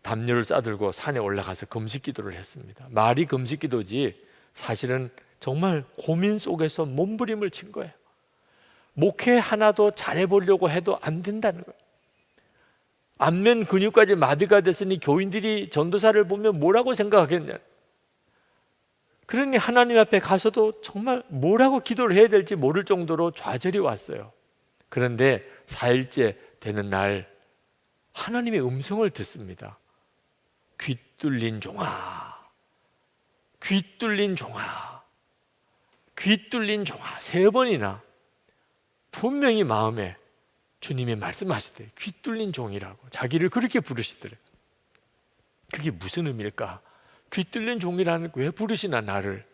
담요를 싸들고 산에 올라가서 금식 기도를 했습니다. 말이 금식 기도지 사실은 정말 고민 속에서 몸부림을 친 거예요. 목회 하나도 잘해보려고 해도 안 된다는 거예요. 안면 근육까지 마비가 됐으니 교인들이 전도사를 보면 뭐라고 생각하겠냐. 그러니 하나님 앞에 가서도 정말 뭐라고 기도를 해야 될지 모를 정도로 좌절이 왔어요. 그런데 4일째 되는 날 하나님의 음성을 듣습니다. 귀 뚫린 종아, 귀 뚫린 종아, 귀 뚫린 종아 3번이나 분명히 마음에 주님이 말씀하시대. 귀 뚫린 종이라고 자기를 그렇게 부르시더래. 그게 무슨 의미일까? 귀 뚫린 종이라는 왜 부르시나 나를?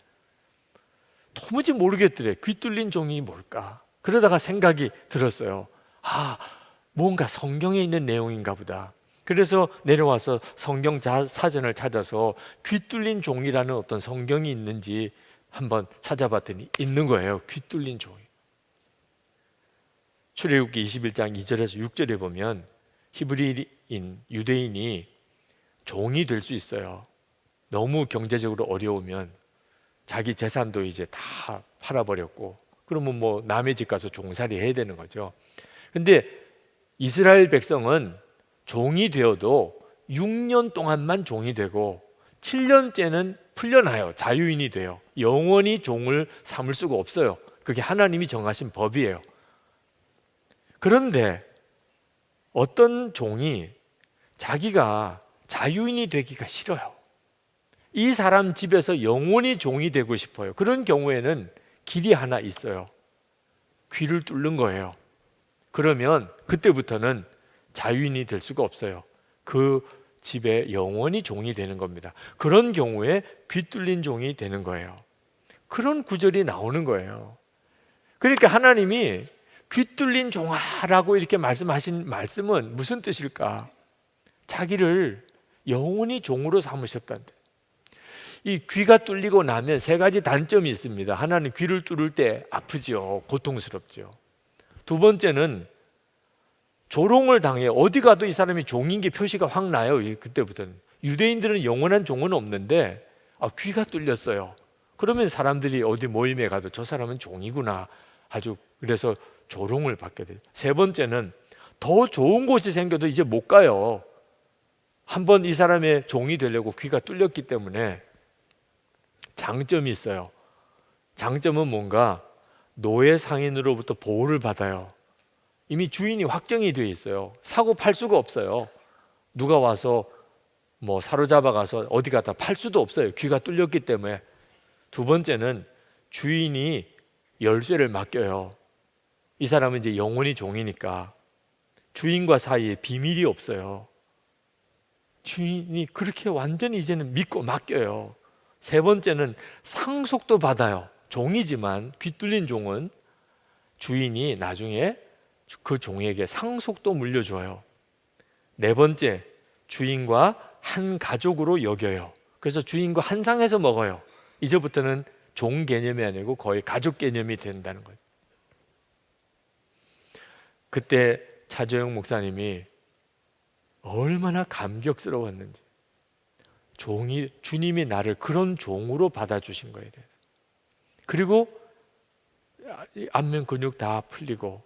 도무지 모르겠더래. 귀 뚫린 종이 뭘까? 그러다가 생각이 들었어요. 아, 뭔가 성경에 있는 내용인가 보다. 그래서 내려와서 성경 사전을 찾아서 귀 뚫린 종이라는 어떤 성경이 있는지 한번 찾아봤더니 있는 거예요. 귀 뚫린 종이. 출애굽기 21장 2절에서 6절에 보면 히브리인, 유대인이 종이 될 수 있어요. 너무 경제적으로 어려우면 자기 재산도 이제 다 팔아버렸고 그러면 뭐 남의 집 가서 종살이 해야 되는 거죠. 근데 이스라엘 백성은 종이 되어도 6년 동안만 종이 되고 7년째는 풀려나요. 자유인이 돼요. 영원히 종을 삼을 수가 없어요. 그게 하나님이 정하신 법이에요. 그런데 어떤 종이 자기가 자유인이 되기가 싫어요. 이 사람 집에서 영원히 종이 되고 싶어요. 그런 경우에는 길이 하나 있어요. 귀를 뚫는 거예요. 그러면 그때부터는 자유인이 될 수가 없어요. 그 집에 영원히 종이 되는 겁니다. 그런 경우에 귀 뚫린 종이 되는 거예요. 그런 구절이 나오는 거예요. 그러니까 하나님이 귀 뚫린 종아라고 이렇게 말씀하신 말씀은 무슨 뜻일까? 자기를 영원히 종으로 삼으셨다는데. 이 귀가 뚫리고 나면 3가지 단점이 있습니다. 하나는 귀를 뚫을 때 아프죠. 고통스럽죠. 2번째는 조롱을 당해. 어디 가도 이 사람이 종인 게 표시가 확 나요. 그때부터는. 유대인들은 영원한 종은 없는데 귀가 뚫렸어요. 그러면 사람들이 어디 모임에 가도 저 사람은 종이구나. 아주 그래서 조롱을 받게 돼요. 3번째는 더 좋은 곳이 생겨도 이제 못 가요. 한번 이 사람의 종이 되려고 귀가 뚫렸기 때문에 장점이 있어요. 장점은 뭔가 노예 상인으로부터 보호를 받아요. 이미 주인이 확정이 되어 있어요. 사고 팔 수가 없어요. 누가 와서 뭐 사로잡아 가서 어디 갖다 팔 수도 없어요. 귀가 뚫렸기 때문에. 2번째는 주인이 열쇠를 맡겨요. 이 사람은 이제 영원히 종이니까 주인과 사이에 비밀이 없어요. 주인이 그렇게 완전히 이제는 믿고 맡겨요. 3번째는 상속도 받아요. 종이지만 귀 뚫린 종은 주인이 나중에 그 종에게 상속도 물려줘요. 4번째, 주인과 한 가족으로 여겨요. 그래서 주인과 한 상에서 먹어요. 이제부터는 종 개념이 아니고 거의 가족 개념이 된다는 거죠. 그때 차재영 목사님이 얼마나 감격스러웠는지, 주님이 나를 그런 종으로 받아주신 거에 대해서. 그리고 안면 근육 다 풀리고,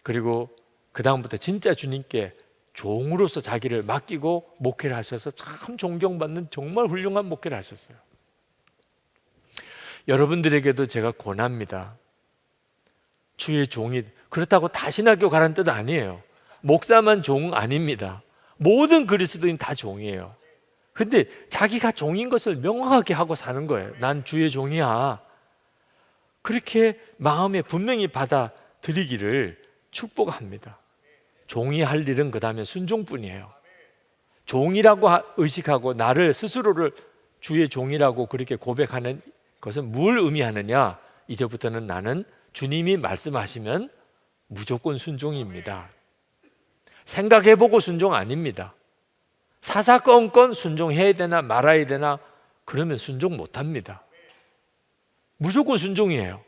그리고 그 다음부터 진짜 주님께 종으로서 자기를 맡기고 목회를 하셔서 참 존경받는 정말 훌륭한 목회를 하셨어요. 여러분들에게도 제가 권합니다. 주의 종이, 그렇다고 다 신학교 가라는 뜻 아니에요. 목사만 종 아닙니다. 모든 그리스도인 다 종이에요. 근데 자기가 종인 것을 명확하게 하고 사는 거예요. 난 주의 종이야. 그렇게 마음에 분명히 받아들이기를 축복합니다. 종이 할 일은 그 다음에 순종뿐이에요. 종이라고 의식하고 나를 스스로를 주의 종이라고 그렇게 고백하는 것은 뭘 의미하느냐? 이제부터는 나는 주님이 말씀하시면 무조건 순종입니다. 생각해보고 순종 아닙니다. 사사건건 순종해야 되나 말아야 되나 그러면 순종 못합니다. 무조건 순종이에요.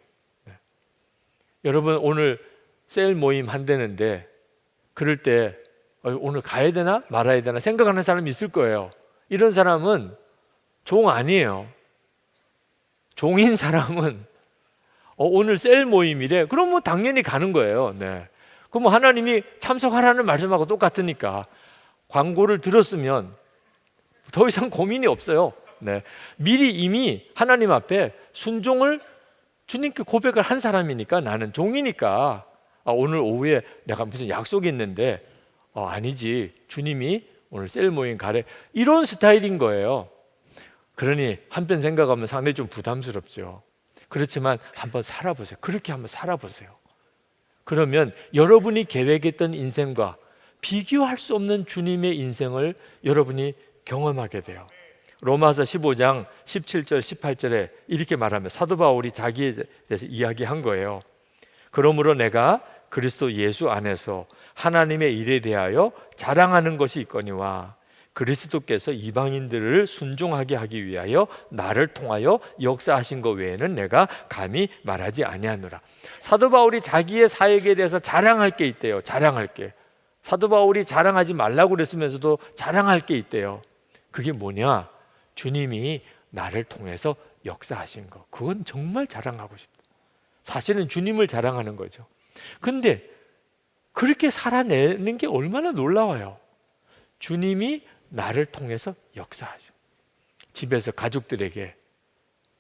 여러분 오늘 셀 모임 한다는데 그럴 때 오늘 가야 되나 말아야 되나 생각하는 사람이 있을 거예요. 이런 사람은 종 아니에요. 종인 사람은 오늘 셀 모임이래. 그럼 뭐 당연히 가는 거예요. 네. 그럼 뭐 하나님이 참석하라는 말씀하고 똑같으니까 광고를 들었으면 더 이상 고민이 없어요. 네. 미리 이미 하나님 앞에 순종을 주님께 고백을 한 사람이니까 나는 종이니까 오늘 오후에 내가 무슨 약속이 있는데 아니지 주님이 오늘 셀 모임 가래 이런 스타일인 거예요. 그러니 한편 생각하면 상당히 좀 부담스럽죠. 그렇지만 한번 살아보세요. 그렇게 한번 살아보세요. 그러면 여러분이 계획했던 인생과 비교할 수 없는 주님의 인생을 여러분이 경험하게 돼요. 로마서 15장 17절 18절에 이렇게 말하면 사도 바울이 자기에 대해서 이야기한 거예요. 그러므로 내가 그리스도 예수 안에서 하나님의 일에 대하여 자랑하는 것이 있거니와 그리스도께서 이방인들을 순종하게 하기 위하여 나를 통하여 역사하신 것 외에는 내가 감히 말하지 아니하노라. 사도 바울이 자기의 사역에 대해서 자랑할 게 있대요. 자랑할 게. 사도 바울이 자랑하지 말라고 그랬으면서도 자랑할 게 있대요. 그게 뭐냐? 주님이 나를 통해서 역사하신 것. 그건 정말 자랑하고 싶다. 사실은 주님을 자랑하는 거죠. 근데 그렇게 살아내는 게 얼마나 놀라워요. 주님이 나를 통해서 역사하죠. 집에서 가족들에게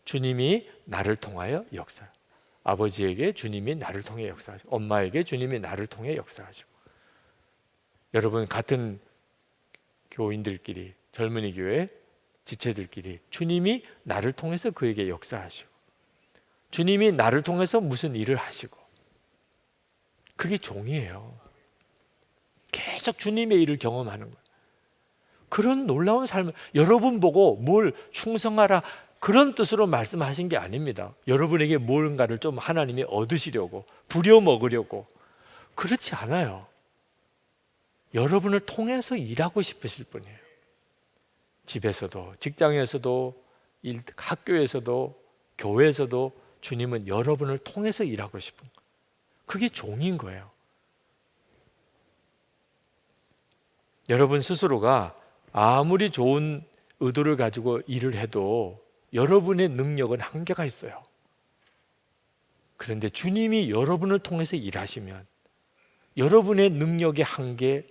주님이 나를 통하여 역사. 아버지에게 주님이 나를 통해 역사하시고 엄마에게 주님이 나를 통해 역사하시고 여러분 같은 교인들끼리 젊은이 교회 지체들끼리 주님이 나를 통해서 그에게 역사하시고 주님이 나를 통해서 무슨 일을 하시고 그게 종이에요. 계속 주님의 일을 경험하는 거예요. 그런 놀라운 삶을 여러분 보고 뭘 충성하라 그런 뜻으로 말씀하신 게 아닙니다. 여러분에게 뭔가를 좀 하나님이 얻으시려고 부려먹으려고 그렇지 않아요. 여러분을 통해서 일하고 싶으실 분이에요. 집에서도 직장에서도 학교에서도 교회에서도 주님은 여러분을 통해서 일하고 싶은 거예요. 그게 종인 거예요. 여러분 스스로가 아무리 좋은 의도를 가지고 일을 해도 여러분의 능력은 한계가 있어요. 그런데 주님이 여러분을 통해서 일하시면 여러분의 능력의 한계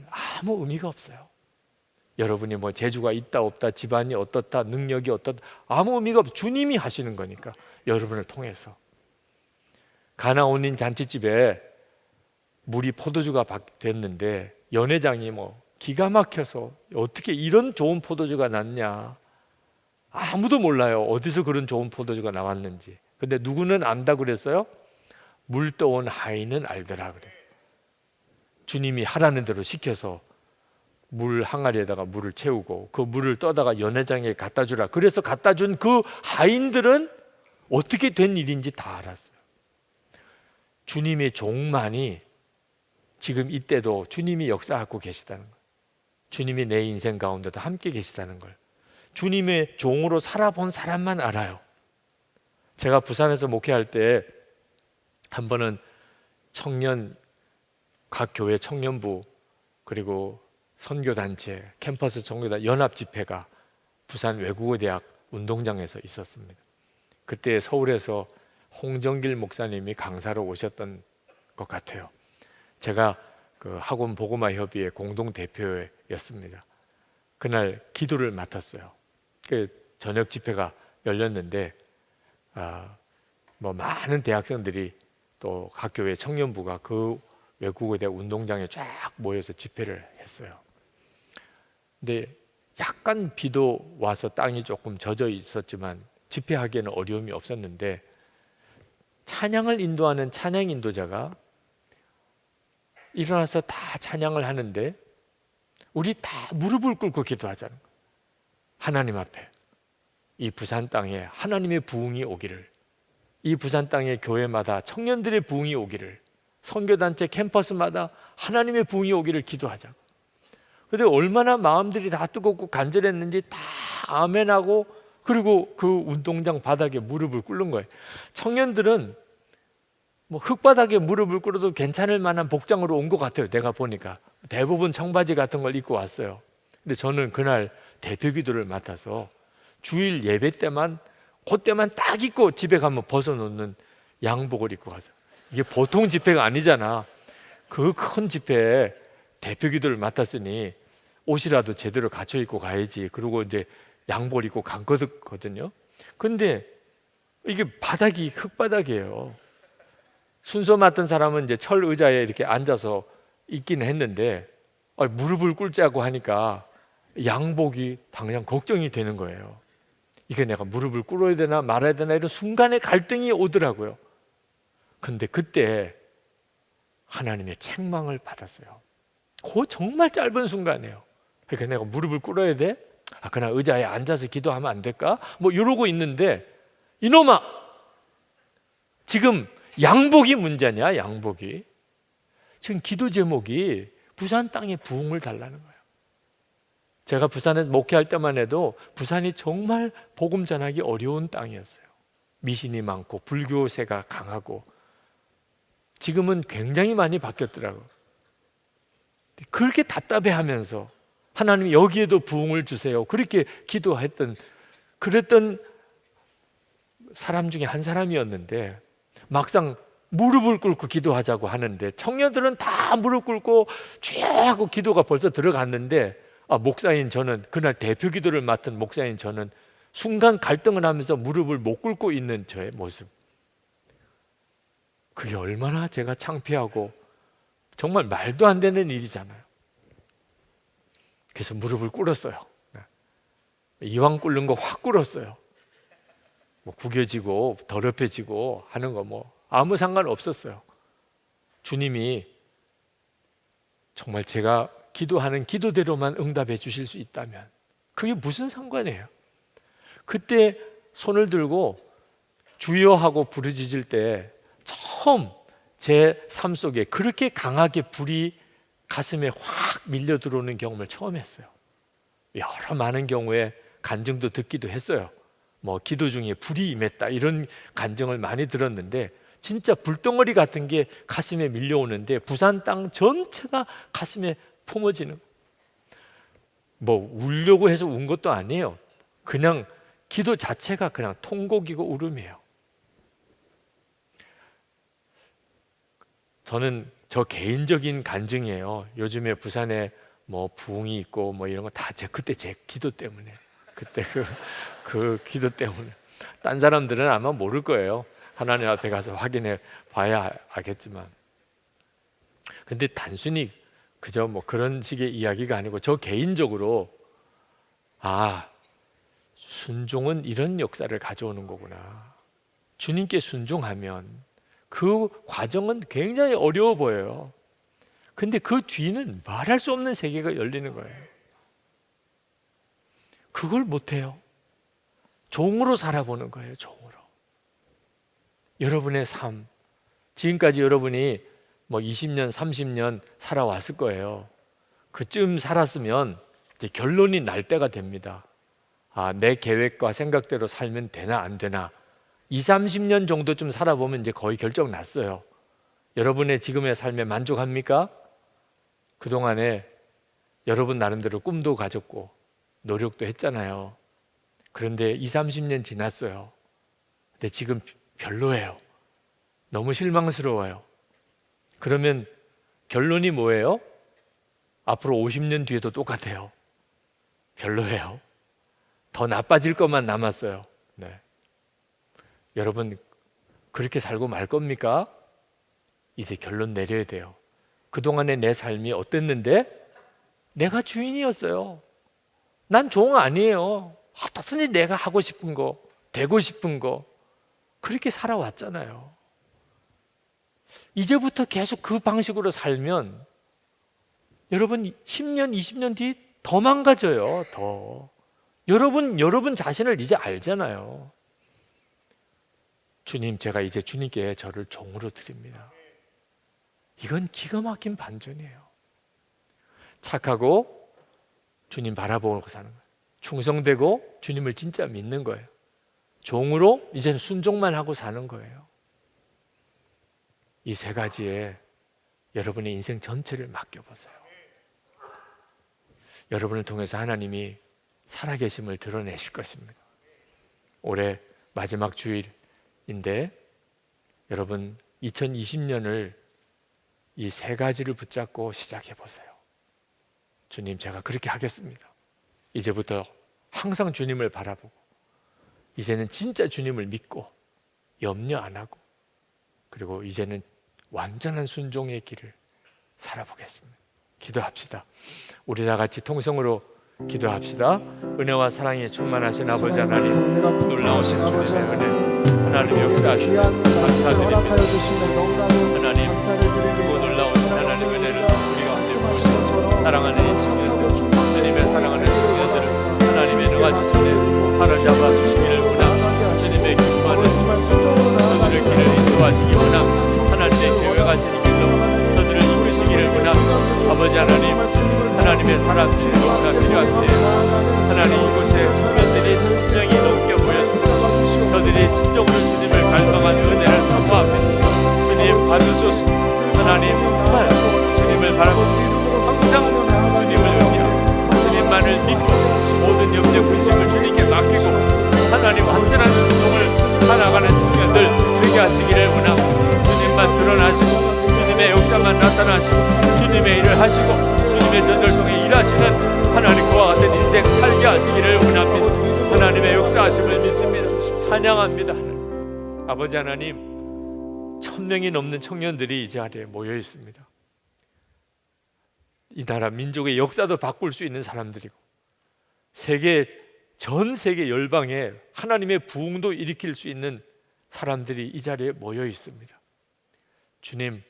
아무 의미가 없어요. 여러분이 뭐 재주가 있다 없다 집안이 어떻다 능력이 어떻다 아무 의미가 없어요. 주님이 하시는 거니까 여러분을 통해서. 가나온인 잔치집에 물이 포도주가 됐는데 연회장이 뭐 기가 막혀서 어떻게 이런 좋은 포도주가 났냐 아무도 몰라요. 어디서 그런 좋은 포도주가 나왔는지. 근데 누구는 안다 그랬어요? 물 떠온 하인은 알더라 그래요. 주님이 하라는 대로 시켜서 물 항아리에다가 물을 채우고 그 물을 떠다가 연회장에 갖다 주라. 그래서 갖다 준 그 하인들은 어떻게 된 일인지 다 알았어요. 주님의 종만이 지금 이때도 주님이 역사하고 계시다는 걸, 주님이 내 인생 가운데도 함께 계시다는 걸 주님의 종으로 살아본 사람만 알아요. 제가 부산에서 목회할 때 한 번은 각 교회 청년부 그리고 선교단체, 캠퍼스 청교단 연합 집회가 부산 외국어대학 운동장에서 있었습니다. 그때 서울에서 홍정길 목사님이 강사로 오셨던 것 같아요. 제가 그 학원 복음화 협의회 공동 대표였습니다. 그날 기도를 맡았어요. 그 저녁 집회가 열렸는데 뭐 많은 대학생들이 또 각 교회 청년부가 그 외국어대학 운동장에 쫙 모여서 집회를 했어요. 근데 약간 비도 와서 땅이 조금 젖어 있었지만 집회하기에는 어려움이 없었는데 찬양을 인도하는 찬양 인도자가 일어나서 다 찬양을 하는데 우리 다 무릎을 꿇고 기도하자는 거예요. 하나님 앞에 이 부산 땅에 하나님의 부흥이 오기를, 이 부산 땅의 교회마다 청년들의 부흥이 오기를, 선교단체 캠퍼스마다 하나님의 부흥이 오기를 기도하자. 그런데 얼마나 마음들이 다 뜨겁고 간절했는지 다 아멘하고, 그리고 그 운동장 바닥에 무릎을 꿇는 거예요. 청년들은 뭐 흙바닥에 무릎을 꿇어도 괜찮을 만한 복장으로 온 것 같아요. 내가 보니까 대부분 청바지 같은 걸 입고 왔어요. 근데 저는 그날 대표 기도를 맡아서 주일 예배 때만, 그때만 딱 입고 집에 가면 벗어놓는 양복을 입고 가서, 이게 보통 집회가 아니잖아. 그 큰 집회에 대표 기도를 맡았으니 옷이라도 제대로 갖춰 입고 가야지. 그리고 이제 양복을 입고 갔거든요. 근데 이게 바닥이 흙바닥이에요. 순서 맡은 사람은 이제 철 의자에 이렇게 앉아서 있기는 했는데, 무릎을 꿇자고 하니까 양복이 당장 걱정이 되는 거예요. 이게 내가 무릎을 꿇어야 되나 말아야 되나, 이런 순간의 갈등이 오더라고요. 근데 그때 하나님의 책망을 받았어요. 그 정말 짧은 순간이에요. 그러니까 내가 무릎을 꿇어야 돼? 그냥 의자에 앉아서 기도하면 안 될까? 뭐 이러고 있는데, 이놈아, 지금 양복이 문제냐? 양복이. 지금 기도 제목이 부산 땅에 부흥을 달라는 거예요. 제가 부산에서 목회할 때만 해도 부산이 정말 복음 전하기 어려운 땅이었어요. 미신이 많고 불교세가 강하고. 지금은 굉장히 많이 바뀌었더라고요. 그렇게 답답해하면서 하나님 여기에도 부흥을 주세요, 그렇게 그랬던 사람 중에 한 사람이었는데, 막상 무릎을 꿇고 기도하자고 하는데 청년들은 다 무릎 꿇고 쭉 하고 기도가 벌써 들어갔는데, 목사인 저는, 그날 대표 기도를 맡은 목사인 저는 순간 갈등을 하면서 무릎을 못 꿇고 있는 저의 모습, 그게 얼마나 제가 창피하고 정말 말도 안 되는 일이잖아요. 그래서 무릎을 꿇었어요. 이왕 꿇는 거 확 꿇었어요. 뭐 구겨지고 더럽혀지고 하는 거 뭐 아무 상관 없었어요. 주님이 정말 제가 기도하는 기도대로만 응답해 주실 수 있다면 그게 무슨 상관이에요. 그때 손을 들고 주여 하고 부르짖을 때 처음 제 삶 속에 그렇게 강하게 불이 가슴에 확 밀려 들어오는 경험을 처음 했어요. 여러 많은 경우에 간증도 듣기도 했어요. 뭐 기도 중에 불이 임했다 이런 간증을 많이 들었는데, 진짜 불덩어리 같은 게 가슴에 밀려오는데 부산 땅 전체가 가슴에 품어지는, 뭐 울려고 해서 운 것도 아니에요. 그냥 기도 자체가 그냥 통곡이고 울음이에요. 저는 저 개인적인 간증이에요. 요즘에 부산에 뭐 부흥이 있고 뭐 이런 거 다 그때 제 기도 때문에, 그때 그 기도 때문에. 딴 사람들은 아마 모를 거예요. 하나님 앞에 가서 확인해 봐야 알겠지만. 근데 단순히 그저 뭐 그런 식의 이야기가 아니고, 저 개인적으로 순종은 이런 역사를 가져오는 거구나. 주님께 순종하면 그 과정은 굉장히 어려워 보여요. 근데 그 뒤는 말할 수 없는 세계가 열리는 거예요. 그걸 못해요. 종으로 살아보는 거예요. 종으로. 여러분의 삶, 지금까지 여러분이 뭐 20년, 30년 살아왔을 거예요. 그쯤 살았으면 이제 결론이 날 때가 됩니다. 내 계획과 생각대로 살면 되나 안 되나. 20, 30년 정도쯤 살아보면 이제 거의 결정 났어요. 여러분의 지금의 삶에 만족합니까? 그동안에 여러분 나름대로 꿈도 가졌고 노력도 했잖아요. 그런데 20, 30년 지났어요. 근데 지금 별로예요. 너무 실망스러워요. 그러면 결론이 뭐예요? 앞으로 50년 뒤에도 똑같아요. 별로예요. 더 나빠질 것만 남았어요. 네. 여러분 그렇게 살고 말 겁니까? 이제 결론 내려야 돼요. 그동안의 내 삶이 어땠는데? 내가 주인이었어요. 난 종 아니에요. 어떻든지 내가 하고 싶은 거, 되고 싶은 거 그렇게 살아왔잖아요. 이제부터 계속 그 방식으로 살면 여러분 10년, 20년 뒤 더 망가져요. 더. 여러분 자신을 이제 알잖아요. 주님, 제가 이제 주님께 저를 종으로 드립니다. 이건 기가 막힌 반전이에요. 착하고 주님 바라보고 사는 거예요. 충성되고 주님을 진짜 믿는 거예요. 종으로 이제는 순종만 하고 사는 거예요. 이 세 가지에 여러분의 인생 전체를 맡겨보세요. 여러분을 통해서 하나님이 살아계심을 드러내실 것입니다. 올해 마지막 주일인데 여러분 2020년을 이 세 가지를 붙잡고 시작해 보세요. 주님, 제가 그렇게 하겠습니다. 이제부터 항상 주님을 바라보고 이제는 진짜 주님을 믿고 염려 안 하고 그리고 이제는 완전한 순종의 길을 살아보겠습니다. 기도합시다. 우리 다 같이 통성으로 기도합시다. 은혜와 사랑에 충만하신 아버지 하나님, 놀라우신 주님의 은혜, 하나님 역사하시며 감사드립니다. 하나님, 그 놀라우신 하나님 은혜를 우리가 흔들고 사랑하는 이 청년들, 주님의 사랑하는 청년들을 하나님의 능하신 전에 사로잡아 주시기를 원합니다. 주님의 기뻐하는 저들의 길을 인도하시기 원합니다. 하나님의 계획하시는 길로 저들을 이끄시기를 원합니다. 아버지 하나님, 하나님의 사람 너무나 필요한데 하나님 이곳에 청년들이 7명이 넘게 모였습니다. 저들이 진정으로 주님을 갈망하는 은혜를 사모합니다. 주님 받으소서. 하나님 정말 주님을 바라보고 항상 주님을 의지하고 주님만을 믿고 모든 염려 근심을 주님께 맡기고 하나님 완전한 순종을 살아가는 청년들 되게 하시기를 원합니다. 주님만 드러나시고 주님의 역사만 나타나시고 주님의 일을 하시고 주님의 전도를 통해 일하시는 하나님 그와 같은 인생 살게 하시기를 원합니다. 하나님의 역사하심을 믿습니다. 찬양합니다. 하나님. 아버지 하나님, 1000명이 넘는 청년들이 이 자리에 모여 있습니다. 이 나라 민족의 역사도 바꿀 수 있는 사람들이고 전 세계 열방에 하나님의 부흥도 일으킬 수 있는 사람들이 이 자리에 모여 있습니다. 주님,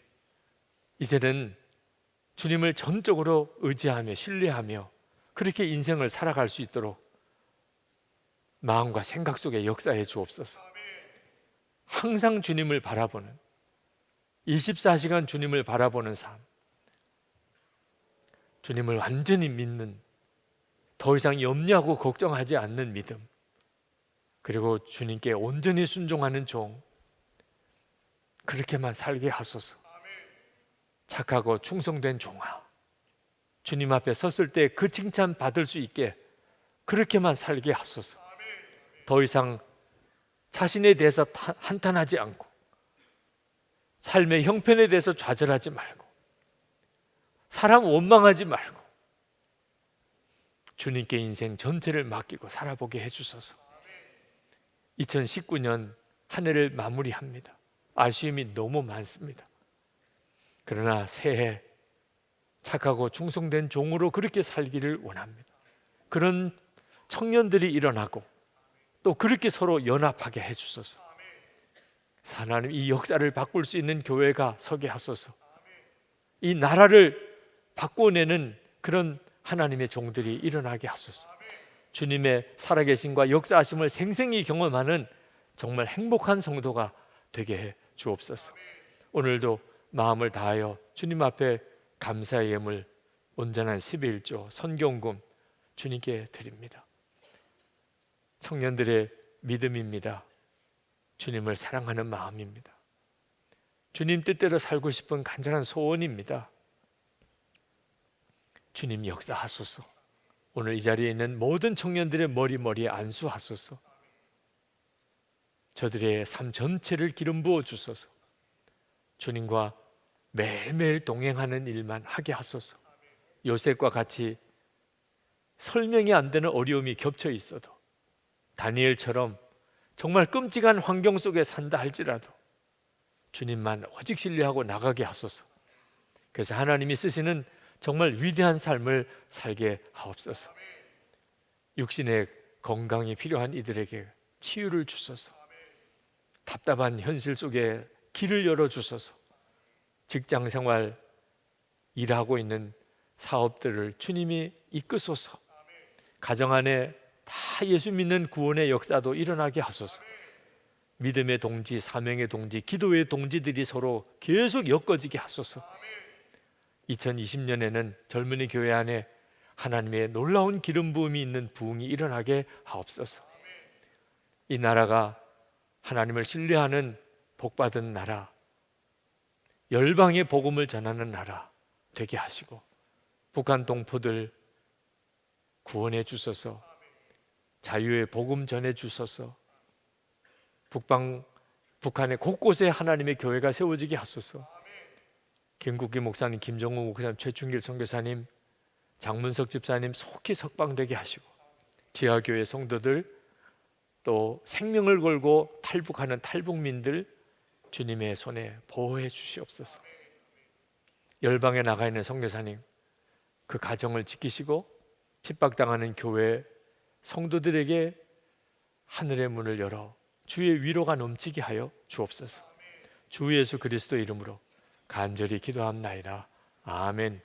이제는 주님을 전적으로 의지하며 신뢰하며 그렇게 인생을 살아갈 수 있도록 마음과 생각 속에 역사해 주옵소서. 항상 주님을 바라보는 24시간 주님을 바라보는 삶, 주님을 완전히 믿는, 더 이상 염려하고 걱정하지 않는 믿음, 그리고 주님께 온전히 순종하는 종, 그렇게만 살게 하소서. 착하고 충성된 종아, 주님 앞에 섰을 때 그 칭찬 받을 수 있게 그렇게만 살게 하소서. 더 이상 자신에 대해서 한탄하지 않고 삶의 형편에 대해서 좌절하지 말고 사람 원망하지 말고 주님께 인생 전체를 맡기고 살아보게 해주소서. 2019년 한 해를 마무리합니다. 아쉬움이 너무 많습니다. 그러나 새해 착하고 충성된 종으로 그렇게 살기를 원합니다. 그런 청년들이 일어나고 또 그렇게 서로 연합하게 해주소서. 하나님, 이 역사를 바꿀 수 있는 교회가 서게 하소서. 이 나라를 바꿔내는 그런 하나님의 종들이 일어나게 하소서. 주님의 살아계심과 역사하심을 생생히 경험하는 정말 행복한 성도가 되게 해 주옵소서. 오늘도 마음을 다하여 주님 앞에 감사의 예물, 온전한 11조 선경금 주님께 드립니다. 청년들의 믿음입니다. 주님을 사랑하는 마음입니다. 주님 뜻대로 살고 싶은 간절한 소원입니다. 주님 역사하소서. 오늘 이 자리에 있는 모든 청년들의 머리에 안수하소서. 저들의 삶 전체를 기름 부어 주소서. 주님과 매일매일 동행하는 일만 하게 하소서. 요셉과 같이 설명이 안 되는 어려움이 겹쳐 있어도 다니엘처럼 정말 끔찍한 환경 속에 산다 할지라도 주님만 오직 신뢰하고 나가게 하소서. 그래서 하나님이 쓰시는 정말 위대한 삶을 살게 하옵소서. 육신의 건강이 필요한 이들에게 치유를 주소서. 답답한 현실 속에 길을 열어주소서. 직장생활 일하고 있는 사업들을 주님이 이끄소서. 가정 안에 다 예수 믿는 구원의 역사도 일어나게 하소서. 믿음의 동지, 사명의 동지, 기도의 동지들이 서로 계속 엮어지게 하소서. 2020년에는 젊은이 교회 안에 하나님의 놀라운 기름 부음이 있는 부흥이 일어나게 하옵소서. 이 나라가 하나님을 신뢰하는 복받은 나라, 열방의 복음을 전하는 나라 되게 하시고, 북한 동포들 구원해 주소서. 자유의 복음 전해 주소서. 북한의 곳곳에 하나님의 교회가 세워지게 하소서. 김국기 목사님, 김정우 목사님, 최충길 선교사님, 장문석 집사님 속히 석방되게 하시고, 지하교회 성도들, 또 생명을 걸고 탈북하는 탈북민들 주님의 손에 보호해 주시옵소서. 열방에 나가 있는 선교사님, 그 가정을 지키시고 핍박당하는 교회 성도들에게 하늘의 문을 열어 주의 위로가 넘치게 하여 주옵소서. 주 예수 그리스도 이름으로 간절히 기도합나이다. 아멘.